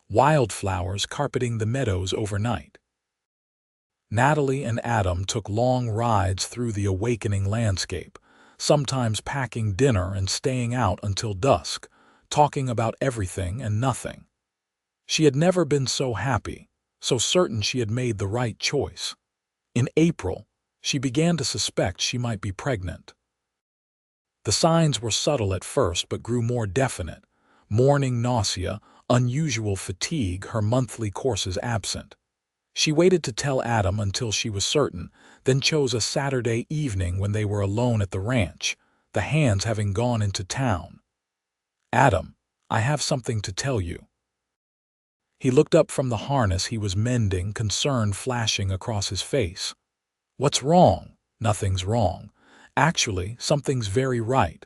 wildflowers carpeting the meadows overnight. Natalie and Adam took long rides through the awakening landscape, sometimes packing dinner and staying out until dusk, talking about everything and nothing. She had never been so happy, so certain she had made the right choice. In April, she began to suspect she might be pregnant. The signs were subtle at first but grew more definite: morning nausea, unusual fatigue, her monthly courses absent. She waited to tell Adam until she was certain, then chose a Saturday evening when they were alone at the ranch, the hands having gone into town. "Adam, I have something to tell you." He looked up from the harness he was mending, concern flashing across his face. "What's wrong?" "Nothing's wrong. Actually, something's very right."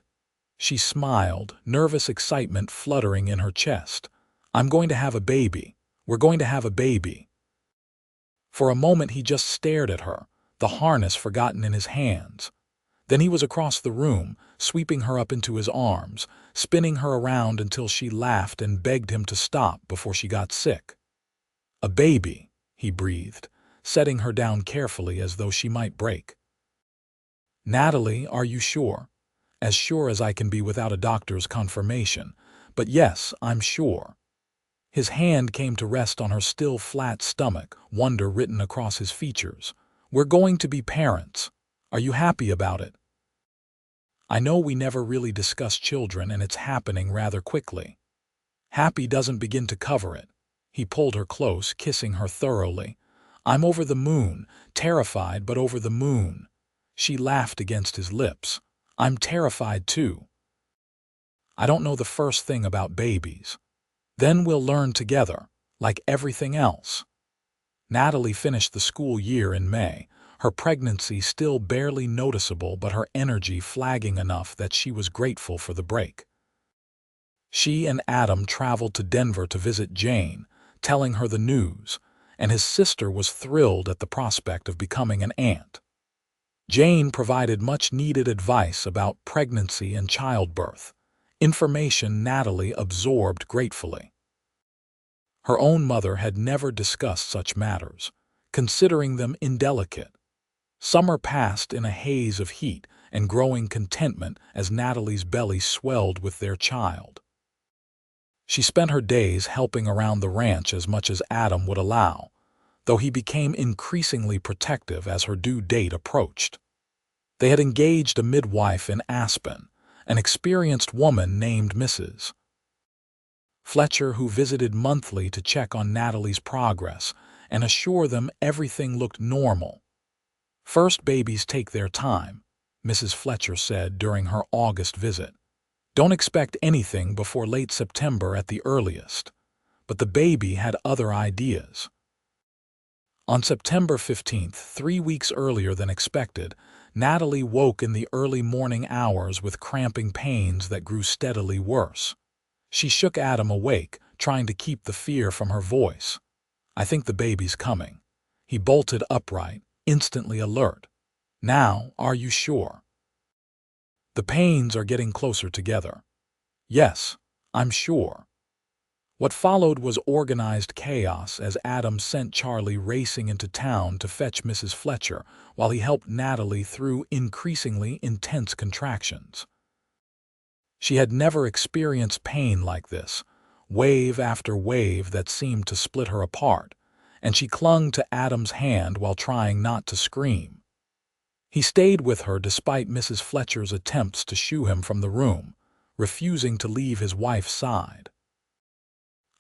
She smiled, nervous excitement fluttering in her chest. "I'm going to have a baby. We're going to have a baby." For a moment he just stared at her, the harness forgotten in his hands. Then he was across the room, sweeping her up into his arms, spinning her around until she laughed and begged him to stop before she got sick. "A baby," he breathed, setting her down carefully as though she might break. "Natalie, are you sure?" "As sure as I can be without a doctor's confirmation. But yes, I'm sure." His hand came to rest on her still flat stomach, wonder written across his features. "We're going to be parents. Are you happy about it?" "I know we never really discussed children, and it's happening rather quickly." "Happy doesn't begin to cover it." He pulled her close, kissing her thoroughly. "I'm over the moon, terrified but over the moon." She laughed against his lips. "I'm terrified too. I don't know the first thing about babies." "Then we'll learn together, like everything else." Natalie finished the school year in May, her pregnancy still barely noticeable but her energy flagging enough that she was grateful for the break. She and Adam traveled to Denver to visit Jane, telling her the news, and his sister was thrilled at the prospect of becoming an aunt. Jane provided much-needed advice about pregnancy and childbirth, information Natalie absorbed gratefully. Her own mother had never discussed such matters, considering them indelicate. Summer passed in a haze of heat and growing contentment as Natalie's belly swelled with their child. She spent her days helping around the ranch as much as Adam would allow, though he became increasingly protective as her due date approached. They had engaged a midwife in Aspen, an experienced woman named Mrs. Fletcher, who visited monthly to check on Natalie's progress and assure them everything looked normal. "First babies take their time," Mrs. Fletcher said during her August visit. "Don't expect anything before late September at the earliest." But the baby had other ideas. On September 15th, 3 weeks earlier than expected, Natalie woke in the early morning hours with cramping pains that grew steadily worse. She shook Adam awake, trying to keep the fear from her voice. "I think the baby's coming." He bolted upright, instantly alert. "Now, are you sure?" "The pains are getting closer together." "Yes, I'm sure." What followed was organized chaos as Adam sent Charlie racing into town to fetch Mrs. Fletcher while he helped Natalie through increasingly intense contractions. She had never experienced pain like this, wave after wave that seemed to split her apart, and she clung to Adam's hand while trying not to scream. He stayed with her despite Mrs. Fletcher's attempts to shoo him from the room, refusing to leave his wife's side.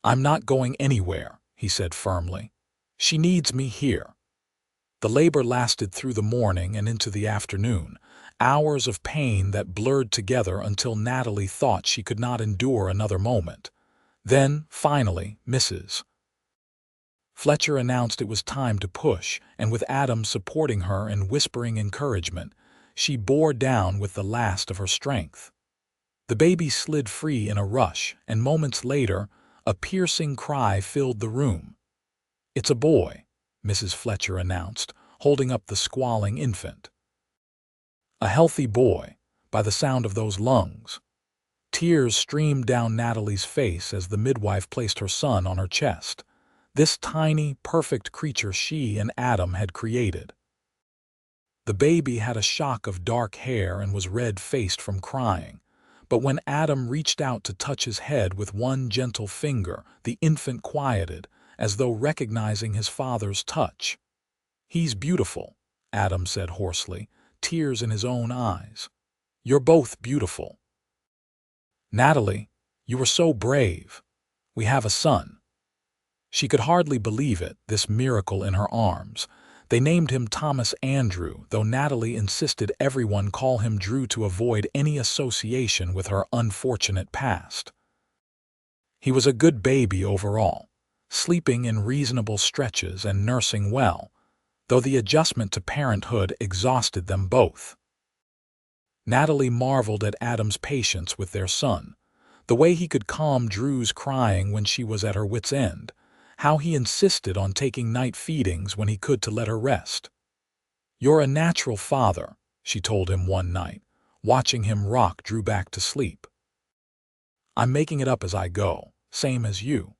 "I'm not going anywhere," he said firmly. "She needs me here." The labor lasted through the morning and into the afternoon, hours of pain that blurred together until Natalie thought she could not endure another moment. Then, finally, Mrs. Fletcher announced it was time to push, and with Adam supporting her and whispering encouragement, she bore down with the last of her strength. The baby slid free in a rush, and moments later, a piercing cry filled the room. "It's a boy," Mrs. Fletcher announced, holding up the squalling infant. A healthy boy, by the sound of those lungs. Tears streamed down Natalie's face as the midwife placed her son on her chest. This tiny, perfect creature she and Adam had created. The baby had a shock of dark hair and was red-faced from crying. But when Adam reached out to touch his head with one gentle finger, the infant quieted, as though recognizing his father's touch. "He's beautiful," Adam said hoarsely, tears in his own eyes. "You're both beautiful." "Natalie, you were so brave. We have a son." She could hardly believe it, this miracle in her arms. They named him Thomas Andrew, though Natalie insisted everyone call him Drew to avoid any association with her unfortunate past. He was a good baby overall, sleeping in reasonable stretches and nursing well, though the adjustment to parenthood exhausted them both. Natalie marveled at Adam's patience with their son, the way he could calm Drew's crying when she was at her wit's end, how he insisted on taking night feedings when he could to let her rest. "You're a natural father," she told him one night, watching him rock Drew back to sleep. "I'm making it up as I go, same as you."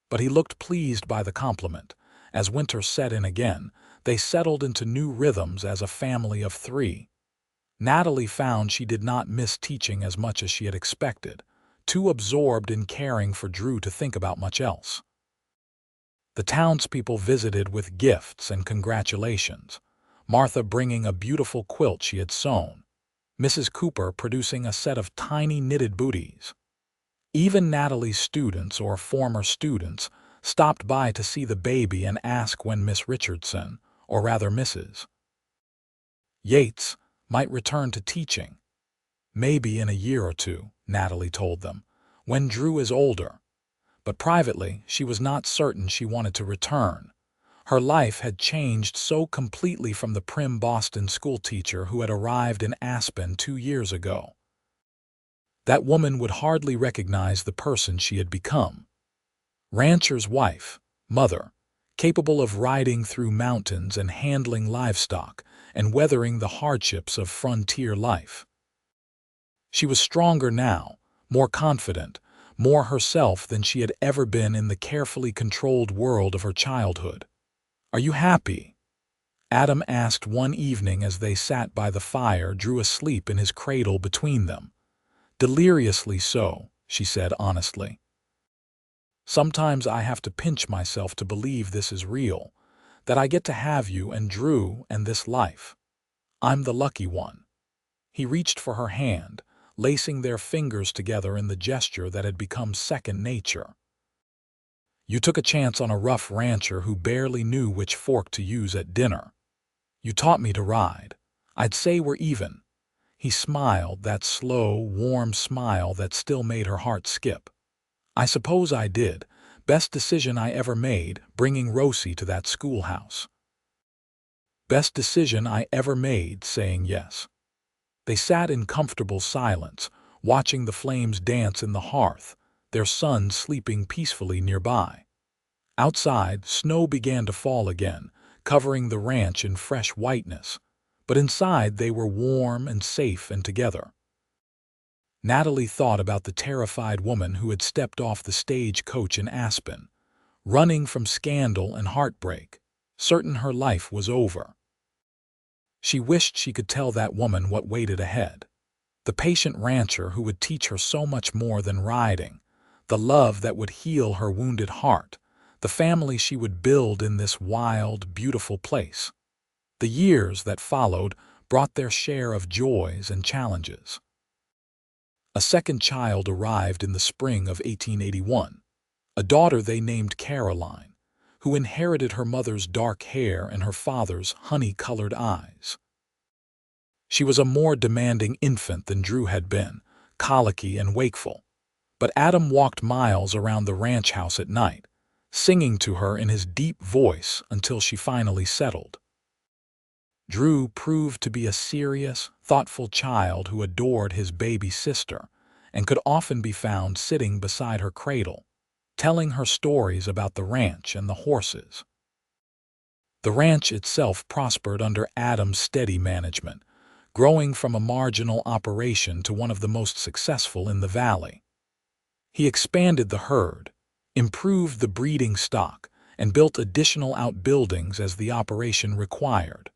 But he looked pleased by the compliment. As winter set in again, they settled into new rhythms as a family of three. Natalie found she did not miss teaching as much as she had expected, too absorbed in caring for Drew to think about much else. The townspeople visited with gifts and congratulations, Martha bringing a beautiful quilt she had sewn, Mrs. Cooper producing a set of tiny knitted booties. Even Natalie's students or former students stopped by to see the baby and ask when Miss Richardson, or rather Mrs. Yates, might return to teaching. "Maybe in a year or two," Natalie told them, "when Drew is older." But privately, she was not certain she wanted to return. Her life had changed so completely from the prim Boston schoolteacher who had arrived in Aspen 2 years ago. That woman would hardly recognize the person she had become. Rancher's wife, mother, capable of riding through mountains and handling livestock and weathering the hardships of frontier life. She was stronger now, more confident, more herself than she had ever been in the carefully controlled world of her childhood. "Are you happy?" Adam asked one evening as they sat by the fire, Drew asleep in his cradle between them. "Deliriously so," she said honestly. "Sometimes I have to pinch myself to believe this is real, that I get to have you and Drew and this life. I'm the lucky one." He reached for her hand, lacing their fingers together in the gesture that had become second nature. "You took a chance on a rough rancher who barely knew which fork to use at dinner. You taught me to ride. I'd say we're even." He smiled, that slow, warm smile that still made her heart skip. "I suppose I did. Best decision I ever made, bringing Rosie to that schoolhouse. Best decision I ever made, saying yes." They sat in comfortable silence, watching the flames dance in the hearth, their son sleeping peacefully nearby. Outside, snow began to fall again, covering the ranch in fresh whiteness, but inside they were warm and safe and together. Natalie thought about the terrified woman who had stepped off the stagecoach in Aspen, running from scandal and heartbreak, certain her life was over. She wished she could tell that woman what waited ahead. The patient rancher who would teach her so much more than riding, the love that would heal her wounded heart, the family she would build in this wild, beautiful place. The years that followed brought their share of joys and challenges. A second child arrived in the spring of 1881, a daughter they named Caroline, who inherited her mother's dark hair and her father's honey-colored eyes. She was a more demanding infant than Drew had been, colicky and wakeful. But Adam walked miles around the ranch house at night, singing to her in his deep voice until she finally settled. Drew proved to be a serious, thoughtful child who adored his baby sister and could often be found sitting beside her cradle, telling her stories about the ranch and the horses. The ranch itself prospered under Adam's steady management, growing from a marginal operation to one of the most successful in the valley. He expanded the herd, improved the breeding stock, and built additional outbuildings as the operation required.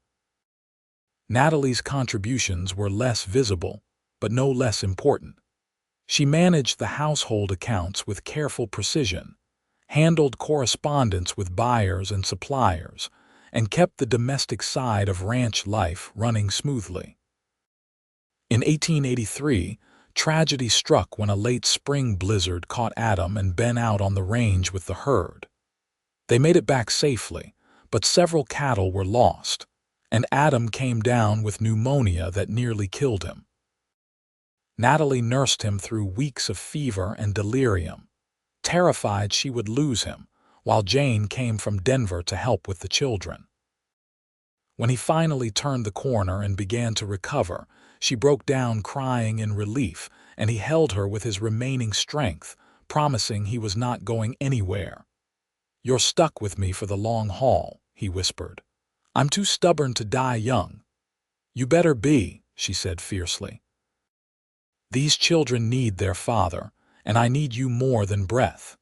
Natalie's contributions were less visible, but no less important. She managed the household accounts with careful precision, handled correspondence with buyers and suppliers, and kept the domestic side of ranch life running smoothly. In 1883, tragedy struck when a late spring blizzard caught Adam and Ben out on the range with the herd. They made it back safely, but several cattle were lost, and Adam came down with pneumonia that nearly killed him. Natalie nursed him through weeks of fever and delirium, terrified she would lose him, while Jane came from Denver to help with the children. When he finally turned the corner and began to recover, she broke down crying in relief, and he held her with his remaining strength, promising he was not going anywhere. "You're stuck with me for the long haul," he whispered. "I'm too stubborn to die young." "You better be," she said fiercely. "These children need their father, and I need you more than breath."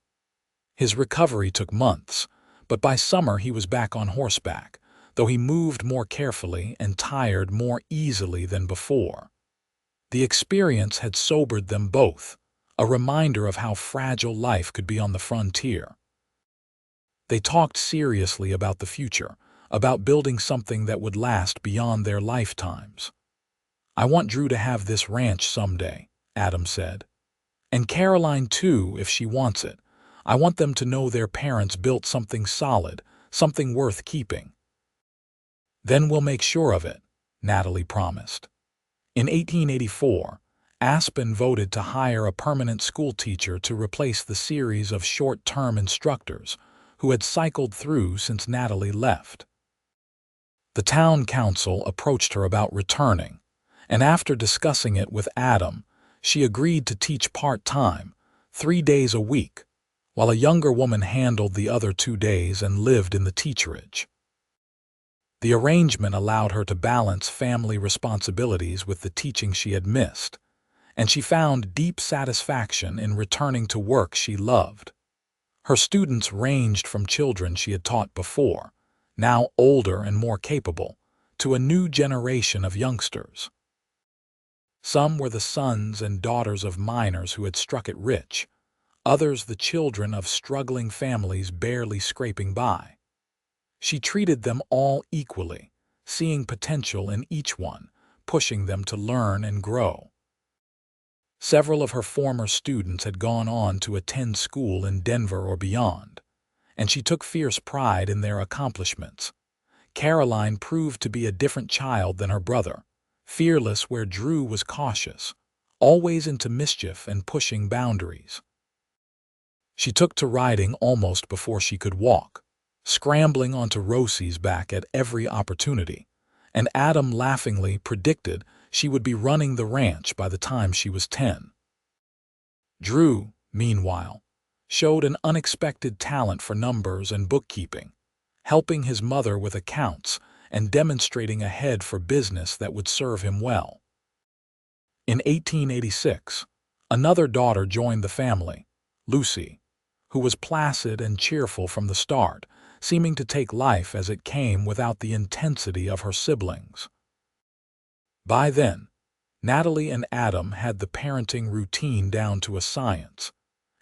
His recovery took months, but by summer he was back on horseback, though he moved more carefully and tired more easily than before. The experience had sobered them both, a reminder of how fragile life could be on the frontier. They talked seriously about the future, about building something that would last beyond their lifetimes. "I want Drew to have this ranch someday," Adam said. "And Caroline too, if she wants it. I want them to know their parents built something solid, something worth keeping." "Then we'll make sure of it," Natalie promised. In 1884, Aspen voted to hire a permanent schoolteacher to replace the series of short-term instructors who had cycled through since Natalie left. The town council approached her about returning, and after discussing it with Adam, she agreed to teach part-time, 3 days a week, while a younger woman handled the other 2 days and lived in the teacherage. The arrangement allowed her to balance family responsibilities with the teaching she had missed, and she found deep satisfaction in returning to work she loved. Her students ranged from children she had taught before, now older and more capable, to a new generation of youngsters. Some were the sons and daughters of miners who had struck it rich, others the children of struggling families barely scraping by. She treated them all equally, seeing potential in each one, pushing them to learn and grow. Several of her former students had gone on to attend school in Denver or beyond, and she took fierce pride in their accomplishments. Caroline proved to be a different child than her brother, fearless where Drew was cautious, always into mischief and pushing boundaries. She took to riding almost before she could walk, scrambling onto Rosie's back at every opportunity, and Adam laughingly predicted she would be running the ranch by the time she was 10. Drew, meanwhile, showed an unexpected talent for numbers and bookkeeping, helping his mother with accounts and demonstrating a head for business that would serve him well. In 1886, another daughter joined the family, Lucy, who was placid and cheerful from the start, seeming to take life as it came without the intensity of her siblings. By then, Natalie and Adam had the parenting routine down to a science,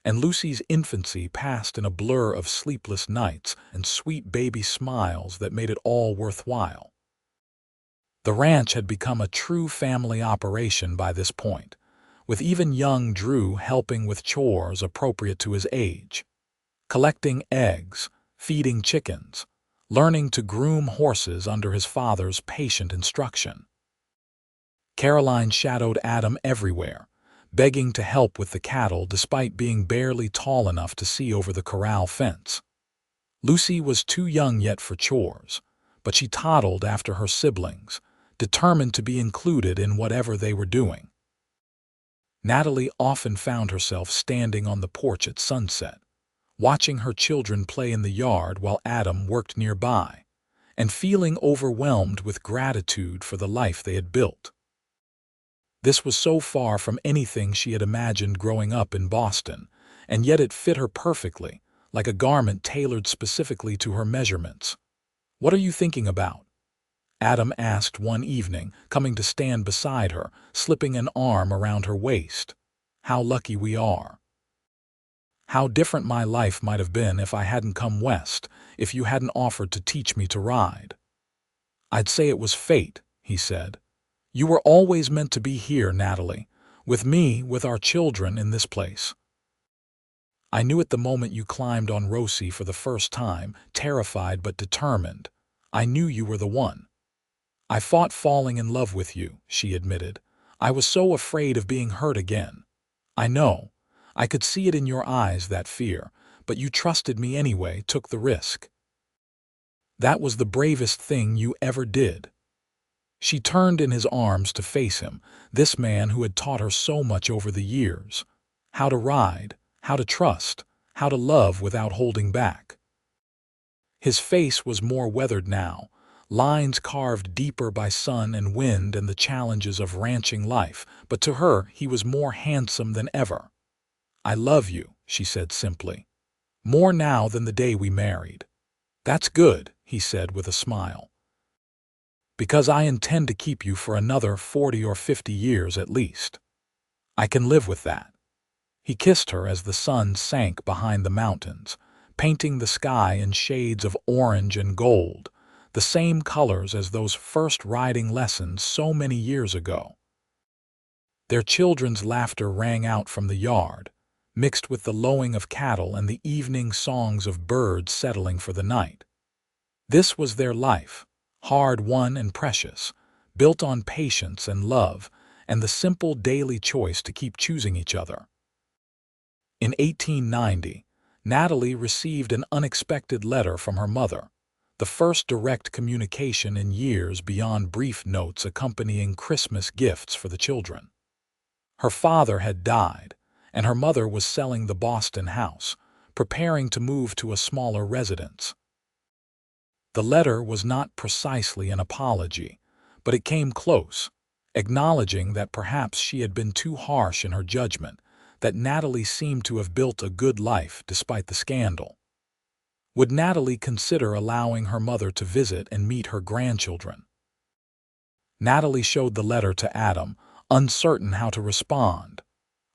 and Lucy's infancy passed in a blur of sleepless nights and sweet baby smiles that made it all worthwhile. The ranch had become a true family operation by this point, with even young Drew helping with chores appropriate to his age. Collecting eggs, feeding chickens, learning to groom horses under his father's patient instruction. Caroline shadowed Adam everywhere, begging to help with the cattle despite being barely tall enough to see over the corral fence. Lucy was too young yet for chores, but she toddled after her siblings, determined to be included in whatever they were doing. Natalie often found herself standing on the porch at sunset, watching her children play in the yard while Adam worked nearby, and feeling overwhelmed with gratitude for the life they had built. This was so far from anything she had imagined growing up in Boston, and yet it fit her perfectly, like a garment tailored specifically to her measurements. "What are you thinking about?" Adam asked one evening, coming to stand beside her, slipping an arm around her waist. "How lucky we are. How different my life might have been if I hadn't come west, if you hadn't offered to teach me to ride." "I'd say it was fate," he said. "You were always meant to be here, Natalie, with me, with our children in this place. I knew it the moment you climbed on Rosie for the first time, terrified but determined. I knew you were the one. I fought falling in love with you," she admitted. "I was so afraid of being hurt again. I know. I could see it in your eyes, that fear, but you trusted me anyway, took the risk. That was the bravest thing you ever did." She turned in his arms to face him, this man who had taught her so much over the years. How to ride, how to trust, how to love without holding back. His face was more weathered now, lines carved deeper by sun and wind and the challenges of ranching life, but to her he was more handsome than ever. "I love you," she said simply. "More now than the day we married." "That's good," he said with a smile. "Because I intend to keep you for another 40 or 50 years at least. I can live with that." He kissed her as the sun sank behind the mountains, painting the sky in shades of orange and gold, the same colors as those first riding lessons so many years ago. Their children's laughter rang out from the yard, mixed with the lowing of cattle and the evening songs of birds settling for the night. This was their life, hard-won and precious, built on patience and love, and the simple daily choice to keep choosing each other. In 1890, Natalie received an unexpected letter from her mother, the first direct communication in years beyond brief notes accompanying Christmas gifts for the children. Her father had died, and her mother was selling the Boston house, preparing to move to a smaller residence. The letter was not precisely an apology, but it came close, acknowledging that perhaps she had been too harsh in her judgment, that Natalie seemed to have built a good life despite the scandal. Would Natalie consider allowing her mother to visit and meet her grandchildren? Natalie showed the letter to Adam, uncertain how to respond.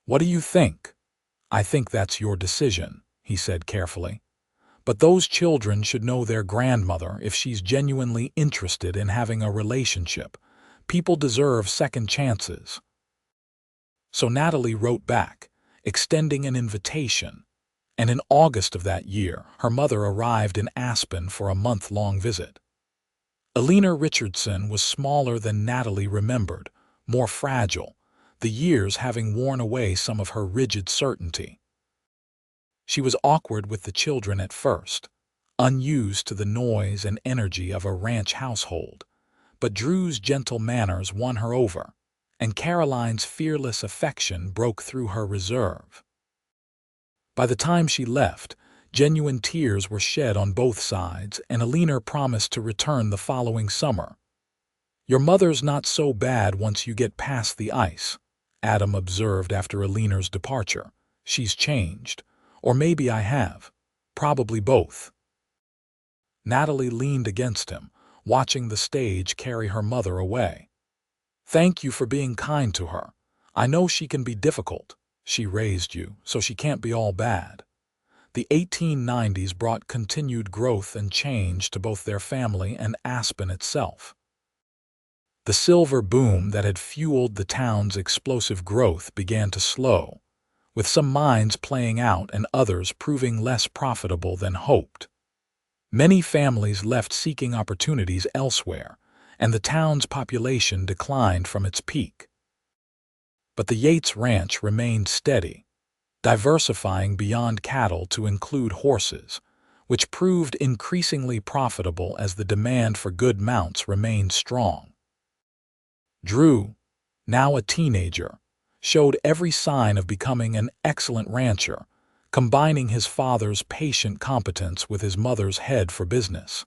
"What do you think?" "I think that's your decision," he said carefully. "But those children should know their grandmother if she's genuinely interested in having a relationship. People deserve second chances." So Natalie wrote back, extending an invitation, and in August of that year, her mother arrived in Aspen for a month-long visit. Natalie Richardson was smaller than Natalie remembered, more fragile, the years having worn away some of her rigid certainty. She was awkward with the children at first, unused to the noise and energy of a ranch household, but Drew's gentle manners won her over, and Caroline's fearless affection broke through her reserve. By the time she left, genuine tears were shed on both sides, and Natalie promised to return the following summer. "Your mother's not so bad once you get past the ice," Adam observed after Natelie's departure. "She's changed. Or maybe I have. Probably both." Natalie leaned against him, watching the stage carry her mother away. "Thank you for being kind to her. I know she can be difficult. She raised you, so she can't be all bad." The 1890s brought continued growth and change to both their family and Aspen itself. The silver boom that had fueled the town's explosive growth began to slow, with some mines playing out and others proving less profitable than hoped. Many families left seeking opportunities elsewhere, and the town's population declined from its peak. But the Yates Ranch remained steady, diversifying beyond cattle to include horses, which proved increasingly profitable as the demand for good mounts remained strong. Drew, now a teenager, showed every sign of becoming an excellent rancher, combining his father's patient competence with his mother's head for business.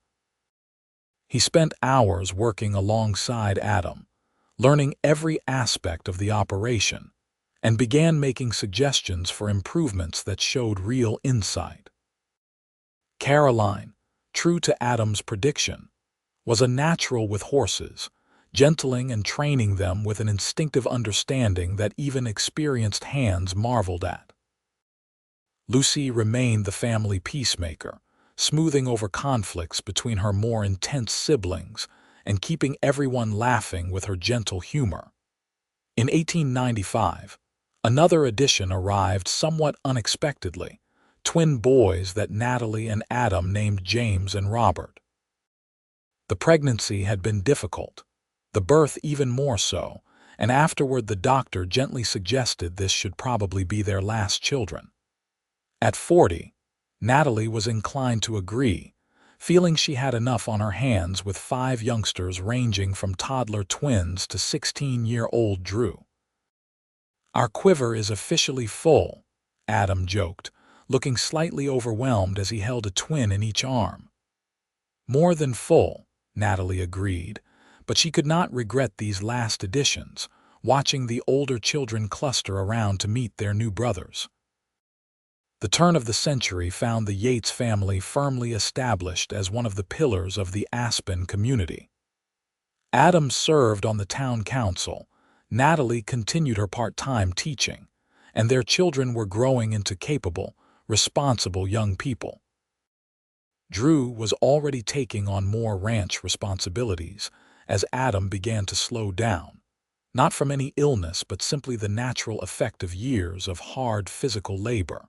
He spent hours working alongside Adam, learning every aspect of the operation, and began making suggestions for improvements that showed real insight. Caroline, true to Adam's prediction, was a natural with horses, gentling and training them with an instinctive understanding that even experienced hands marveled at. Lucy remained the family peacemaker, smoothing over conflicts between her more intense siblings and keeping everyone laughing with her gentle humor. In 1895, another addition arrived somewhat unexpectedly, twin boys that Natalie and Adam named James and Robert. The pregnancy had been difficult, the birth even more so, and afterward the doctor gently suggested this should probably be their last children. At 40, Natalie was inclined to agree, feeling she had enough on her hands with 5 youngsters ranging from toddler twins to 16-year-old Drew. "Our quiver is officially full," Adam joked, looking slightly overwhelmed as he held a twin in each arm. "More than full," Natalie agreed, but she could not regret these last additions, watching the older children cluster around to meet their new brothers. The turn of the century found the Yates family firmly established as one of the pillars of the Aspen community. Adam served on the town council, Natalie continued her part-time teaching, and their children were growing into capable, responsible young people. Drew was already taking on more ranch responsibilities as Adam began to slow down, not from any illness but simply the natural effect of years of hard physical labor.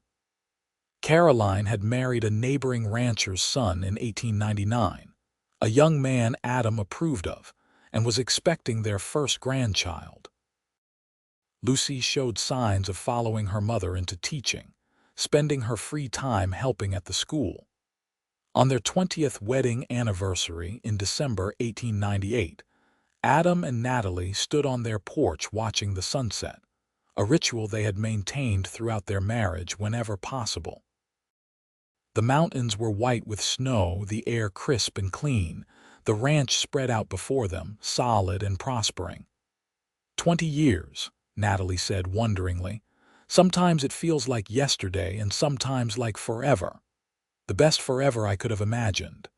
Caroline had married a neighboring rancher's son in 1899, a young man Adam approved of, and was expecting their first grandchild. Lucy showed signs of following her mother into teaching, spending her free time helping at the school. On their 20th wedding anniversary in December 1898, Adam and Natalie stood on their porch watching the sunset, a ritual they had maintained throughout their marriage whenever possible. The mountains were white with snow, the air crisp and clean, the ranch spread out before them, solid and prospering. 20 years, Natalie said wonderingly. Sometimes it feels like yesterday and sometimes like forever. The best forever I could have imagined.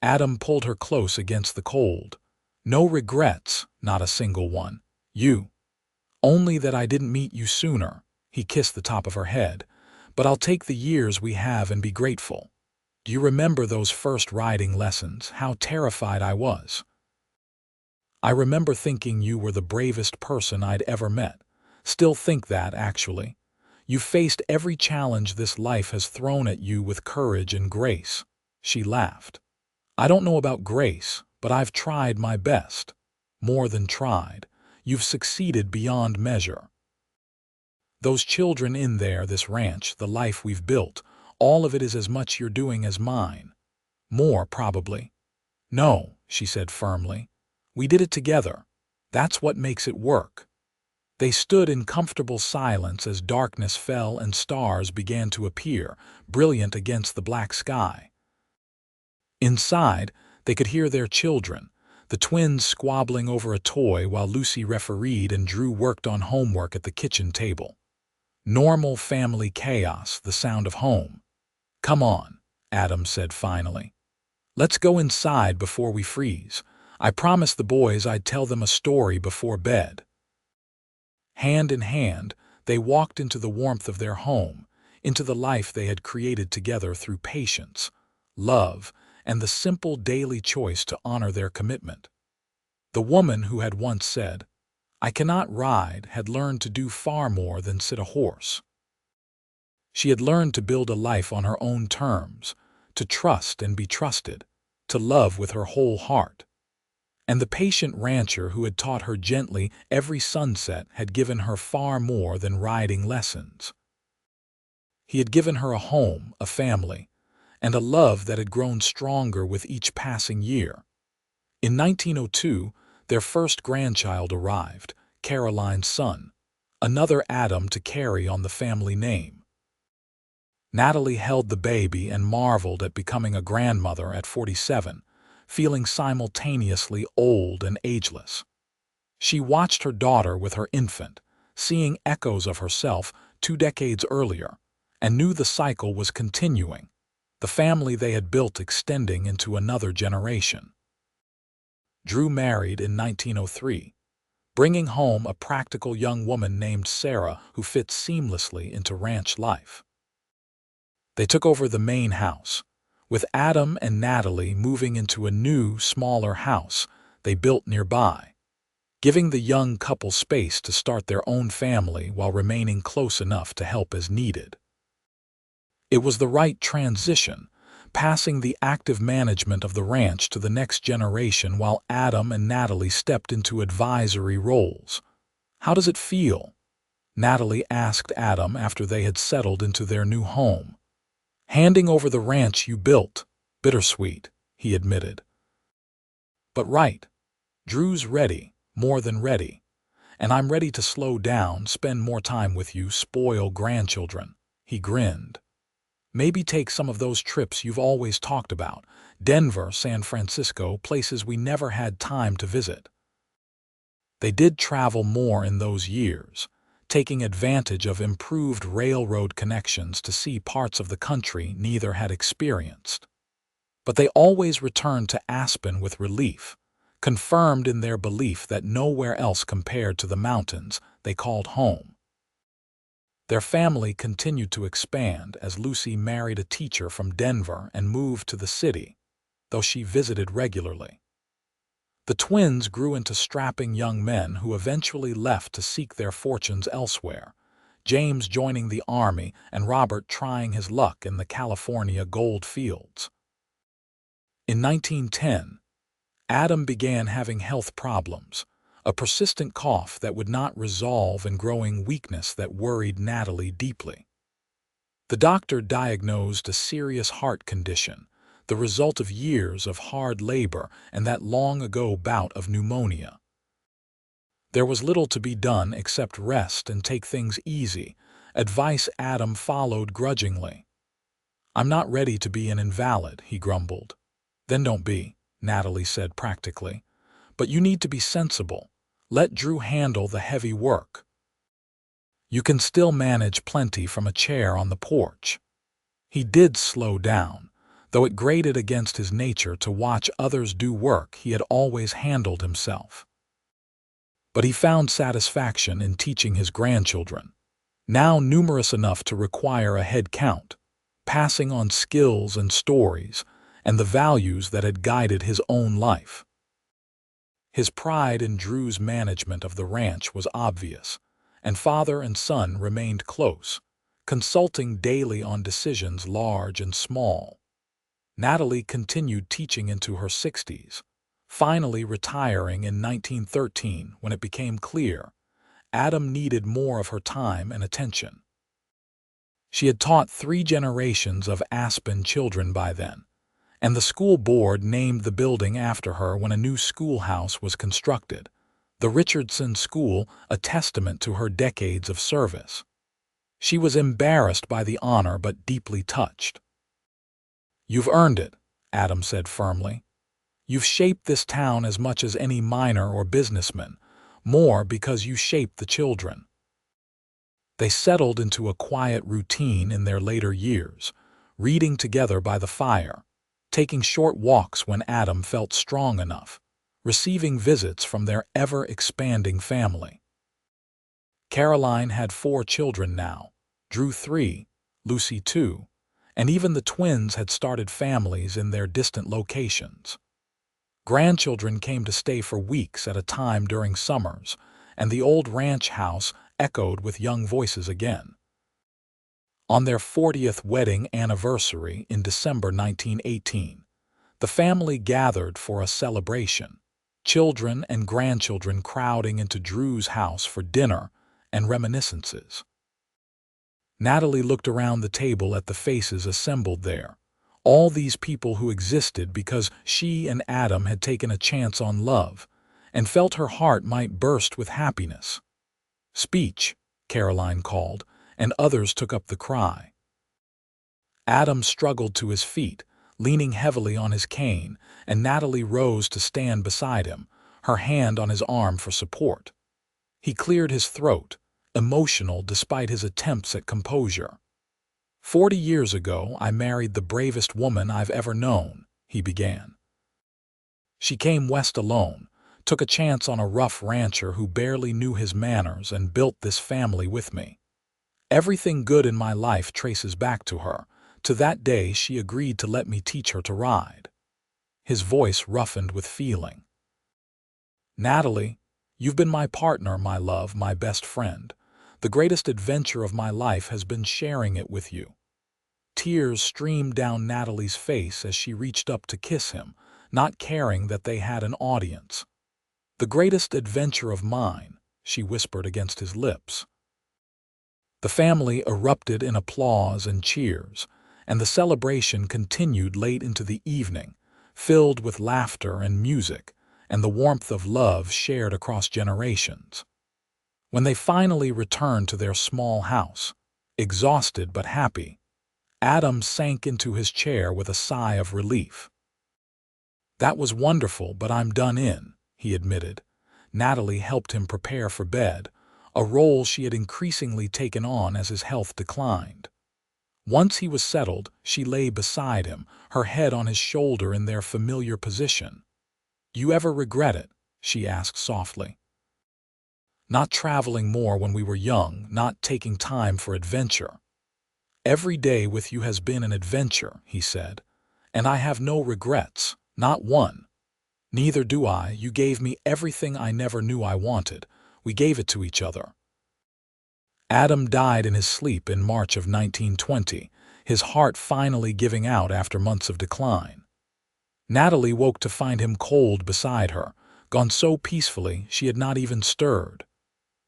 Adam pulled her close against the cold. No regrets, not a single one. You. Only that I didn't meet you sooner. He kissed the top of her head. But I'll take the years we have and be grateful. Do you remember those first riding lessons, how terrified I was? I remember thinking you were the bravest person I'd ever met. Still think that, actually. You faced every challenge this life has thrown at you with courage and grace. She laughed. I don't know about grace, but I've tried my best. More than tried. You've succeeded beyond measure. Those children in there, this ranch, the life we've built, all of it is as much your doing as mine. More, probably. No, she said firmly. We did it together. That's what makes it work. They stood in comfortable silence as darkness fell and stars began to appear, brilliant against the black sky. Inside, they could hear their children, the twins squabbling over a toy while Lucy refereed and Drew worked on homework at the kitchen table. Normal family chaos, the sound of home. Come on, Adam said finally. Let's go inside before we freeze. I promised the boys I'd tell them a story before bed. Hand in hand, they walked into the warmth of their home, into the life they had created together through patience, love, and the simple daily choice to honor their commitment. The woman who had once said, "I cannot ride," had learned to do far more than sit a horse. She had learned to build a life on her own terms, to trust and be trusted, to love with her whole heart. And the patient rancher who had taught her gently every sunset had given her far more than riding lessons. He had given her a home, a family, and a love that had grown stronger with each passing year. In 1902, their first grandchild arrived, Caroline's son, another Adam to carry on the family name. Natalie held the baby and marveled at becoming a grandmother at 47, feeling simultaneously old and ageless. She watched her daughter with her infant, seeing echoes of herself 2 decades earlier, and knew the cycle was continuing, the family they had built extending into another generation. Drew married in 1903, bringing home a practical young woman named Sarah who fit seamlessly into ranch life. They took over the main house, with Adam and Natalie moving into a new, smaller house they built nearby, giving the young couple space to start their own family while remaining close enough to help as needed. It was the right transition, passing the active management of the ranch to the next generation while Adam and Natalie stepped into advisory roles. "How does it feel?" Natalie asked Adam after they had settled into their new home. "Handing over the ranch you built. Bittersweet," he admitted. "But right. Drew's ready, more than ready. And I'm ready to slow down, spend more time with you, spoil grandchildren." He grinned. "Maybe take some of those trips you've always talked about, Denver, San Francisco, places we never had time to visit." They did travel more in those years, taking advantage of improved railroad connections to see parts of the country neither had experienced. But they always returned to Aspen with relief, confirmed in their belief that nowhere else compared to the mountains they called home. Their family continued to expand as Lucy married a teacher from Denver and moved to the city, though she visited regularly. The twins grew into strapping young men who eventually left to seek their fortunes elsewhere, James joining the Army and Robert trying his luck in the California gold fields. In 1910, Adam began having health problems, a persistent cough that would not resolve and growing weakness that worried Natalie deeply. The doctor diagnosed a serious heart condition, the result of years of hard labor and that long-ago bout of pneumonia. There was little to be done except rest and take things easy, advice Adam followed grudgingly. "I'm not ready to be an invalid," he grumbled. "Then don't be," Natalie said practically. "But you need to be sensible. Let Drew handle the heavy work. You can still manage plenty from a chair on the porch." He did slow down, though it grated against his nature to watch others do work he had always handled himself. But he found satisfaction in teaching his grandchildren, now numerous enough to require a head count, passing on skills and stories and the values that had guided his own life. His pride in Drew's management of the ranch was obvious, and father and son remained close, consulting daily on decisions large and small. Natalie continued teaching into her 60s, finally retiring in 1913 when it became clear Adam needed more of her time and attention. She had taught 3 generations of Aspen children by then, and the school board named the building after her when a new schoolhouse was constructed, the Richardson School, a testament to her decades of service. She was embarrassed by the honor but deeply touched. "You've earned it," Adam said firmly. "You've shaped this town as much as any miner or businessman, more because you shaped the children." They settled into a quiet routine in their later years, reading together by the fire, taking short walks when Adam felt strong enough, receiving visits from their ever-expanding family. Caroline had 4 children now, Drew 3, Lucy 2, and even the twins had started families in their distant locations. Grandchildren came to stay for weeks at a time during summers, and the old ranch house echoed with young voices again. On their 40th wedding anniversary in December 1918, the family gathered for a celebration, children and grandchildren crowding into Drew's house for dinner and reminiscences. Natalie looked around the table at the faces assembled there, all these people who existed because she and Adam had taken a chance on love, and felt her heart might burst with happiness. "Speech," Caroline called, and others took up the cry. Adam struggled to his feet, leaning heavily on his cane, and Natalie rose to stand beside him, her hand on his arm for support. He cleared his throat, emotional despite his attempts at composure. 40 years ago, I married the bravest woman I've ever known," he began. "She came west alone, took a chance on a rough rancher who barely knew his manners and built this family with me. Everything good in my life traces back to her, to that day she agreed to let me teach her to ride." His voice roughened with feeling. "Natalie, you've been my partner, my love, my best friend. The greatest adventure of my life has been sharing it with you." Tears streamed down Natalie's face as she reached up to kiss him, not caring that they had an audience. "The greatest adventure of mine," she whispered against his lips. The family erupted in applause and cheers, and the celebration continued late into the evening, filled with laughter and music, and the warmth of love shared across generations. When they finally returned to their small house, exhausted but happy, Adam sank into his chair with a sigh of relief. "That was wonderful, but I'm done in," he admitted. Natalie helped him prepare for bed, a role she had increasingly taken on as his health declined. Once he was settled, she lay beside him, her head on his shoulder in their familiar position. "You ever regret it?" she asked softly. "Not traveling more when we were young, not taking time for adventure." "Every day with you has been an adventure," he said, "and I have no regrets, not one." "Neither do I. You gave me everything I never knew I wanted. We gave it to each other." Adam died in his sleep in March of 1920, his heart finally giving out after months of decline. Natalie woke to find him cold beside her, gone so peacefully she had not even stirred.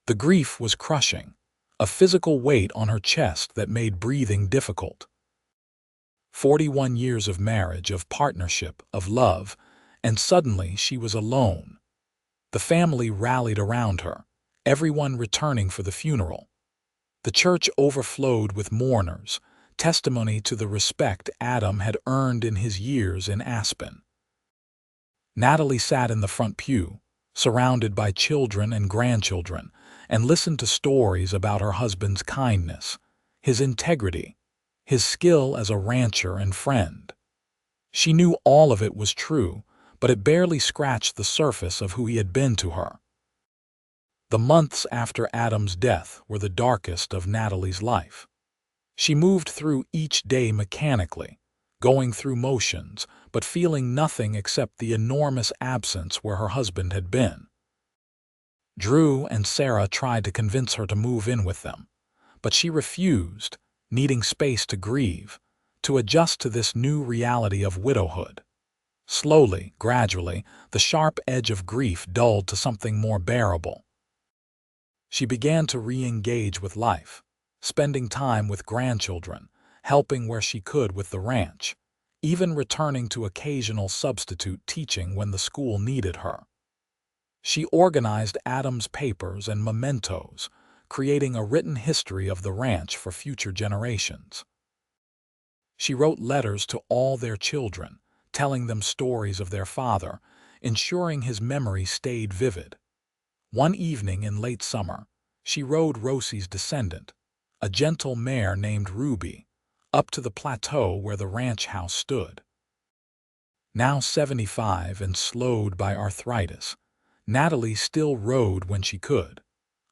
The grief was crushing, a physical weight on her chest that made breathing difficult. 41 years of marriage, of partnership, of love, and suddenly she was alone. The family rallied around her, everyone returning for the funeral. The church overflowed with mourners, testimony to the respect Adam had earned in his years in Aspen. Natalie sat in the front pew, surrounded by children and grandchildren, and listened to stories about her husband's kindness, his integrity, his skill as a rancher and friend. She knew all of it was true, but it barely scratched the surface of who he had been to her. The months after Adam's death were the darkest of Natalie's life. She moved through each day mechanically, going through motions, but feeling nothing except the enormous absence where her husband had been. Drew and Sarah tried to convince her to move in with them, but she refused, needing space to grieve, to adjust to this new reality of widowhood. Slowly, gradually, the sharp edge of grief dulled to something more bearable. She began to re-engage with life, spending time with grandchildren, helping where she could with the ranch, even returning to occasional substitute teaching when the school needed her. She organized Adam's papers and mementos, creating a written history of the ranch for future generations. She wrote letters to all their children, telling them stories of their father, ensuring his memory stayed vivid. One evening in late summer, she rode Rosie's descendant, a gentle mare named Ruby, up to the plateau where the ranch house stood. Now 75 and slowed by arthritis, Natalie still rode when she could,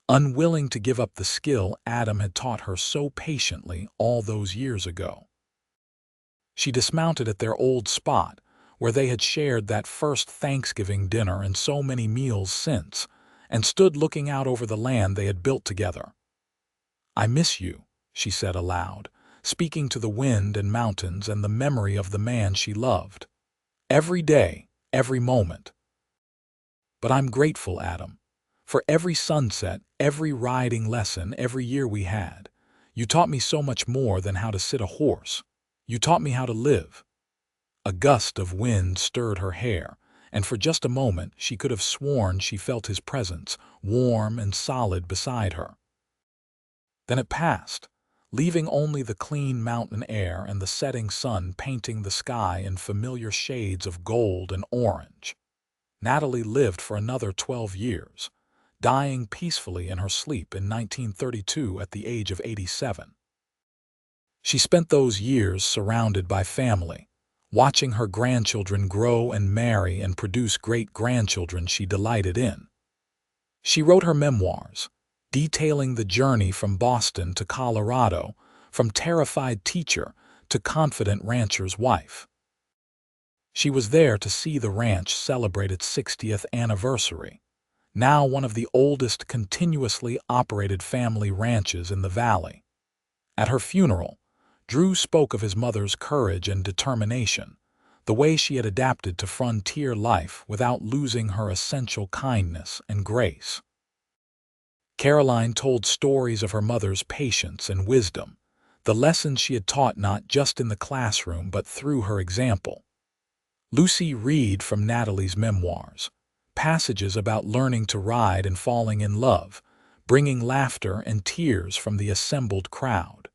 unwilling to give up the skill Adam had taught her so patiently all those years ago. She dismounted at their old spot, where they had shared that first Thanksgiving dinner and so many meals since, and stood looking out over the land they had built together. "I miss you," she said aloud, speaking to the wind and mountains and the memory of the man she loved. Every day, every moment. But I'm grateful, Adam, for every sunset, every riding lesson, every year we had. You taught me so much more than how to sit a horse. You taught me how to live. A gust of wind stirred her hair, and for just a moment she could have sworn she felt his presence, warm and solid beside her. Then it passed, leaving only the clean mountain air and the setting sun painting the sky in familiar shades of gold and orange. Natalie lived for another 12 years, dying peacefully in her sleep in 1932 at the age of 87. She spent those years surrounded by family, watching her grandchildren grow and marry and produce great-grandchildren she delighted in. She wrote her memoirs, detailing the journey from Boston to Colorado, from terrified teacher to confident rancher's wife. She was there to see the ranch celebrate its 60th anniversary, now one of the oldest continuously operated family ranches in the valley. At her funeral, Drew spoke of his mother's courage and determination, the way she had adapted to frontier life without losing her essential kindness and grace. Caroline told stories of her mother's patience and wisdom, the lessons she had taught not just in the classroom but through her example. Lucy read from Natalie's memoirs, passages about learning to ride and falling in love, bringing laughter and tears from the assembled crowd.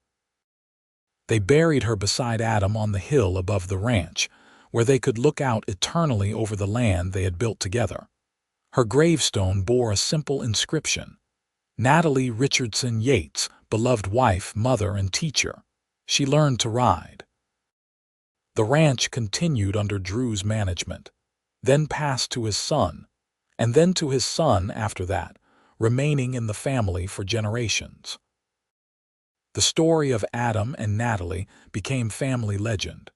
They buried her beside Adam on the hill above the ranch, where they could look out eternally over the land they had built together. Her gravestone bore a simple inscription: Natalie Richardson Yates, beloved wife, mother, and teacher. She learned to ride. The ranch continued under Drew's management, then passed to his son, and then to his son after that, remaining in the family for generations. The story of Adam and Natalie became family legend,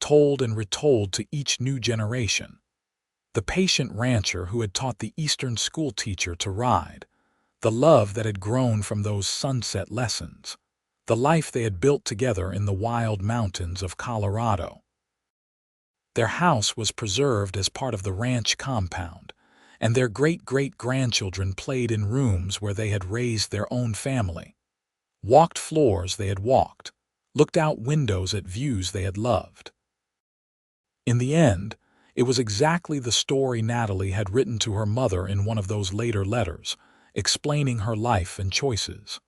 told and retold to each new generation. The patient rancher who had taught the Eastern schoolteacher to ride, the love that had grown from those sunset lessons, the life they had built together in the wild mountains of Colorado. Their house was preserved as part of the ranch compound, and their great-great-grandchildren played in rooms where they had raised their own family, walked floors they had walked, looked out windows at views they had loved. In the end, it was exactly the story Natalie had written to her mother in one of those later letters, explaining her life and choices.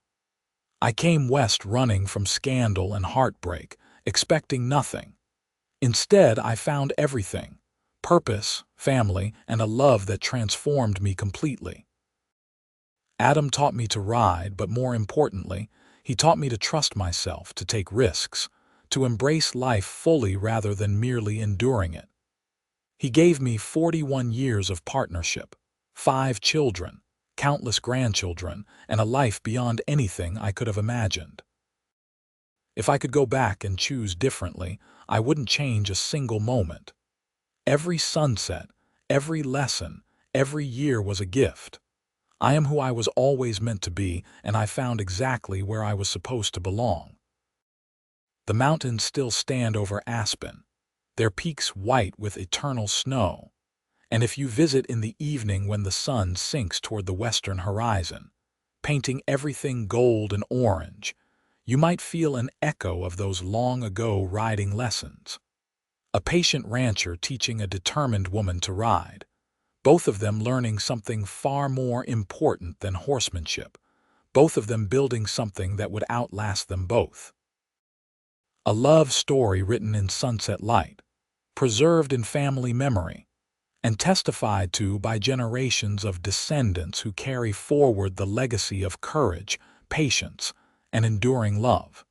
I came west running from scandal and heartbreak, expecting nothing. Instead, I found everything: purpose, family, and a love that transformed me completely. Adam taught me to ride, but more importantly, he taught me to trust myself, to take risks, to embrace life fully rather than merely enduring it. He gave me 41 years of partnership, 5 children, countless grandchildren, and a life beyond anything I could have imagined. If I could go back and choose differently, I wouldn't change a single moment. Every sunset, every lesson, every year was a gift. I am who I was always meant to be, and I found exactly where I was supposed to belong. The mountains still stand over Aspen, their peaks white with eternal snow, and if you visit in the evening when the sun sinks toward the western horizon, painting everything gold and orange, you might feel an echo of those long-ago riding lessons. A patient rancher teaching a determined woman to ride, both of them learning something far more important than horsemanship, both of them building something that would outlast them both. A love story written in sunset light, preserved in family memory, and testified to by generations of descendants who carry forward the legacy of courage, patience, and enduring love.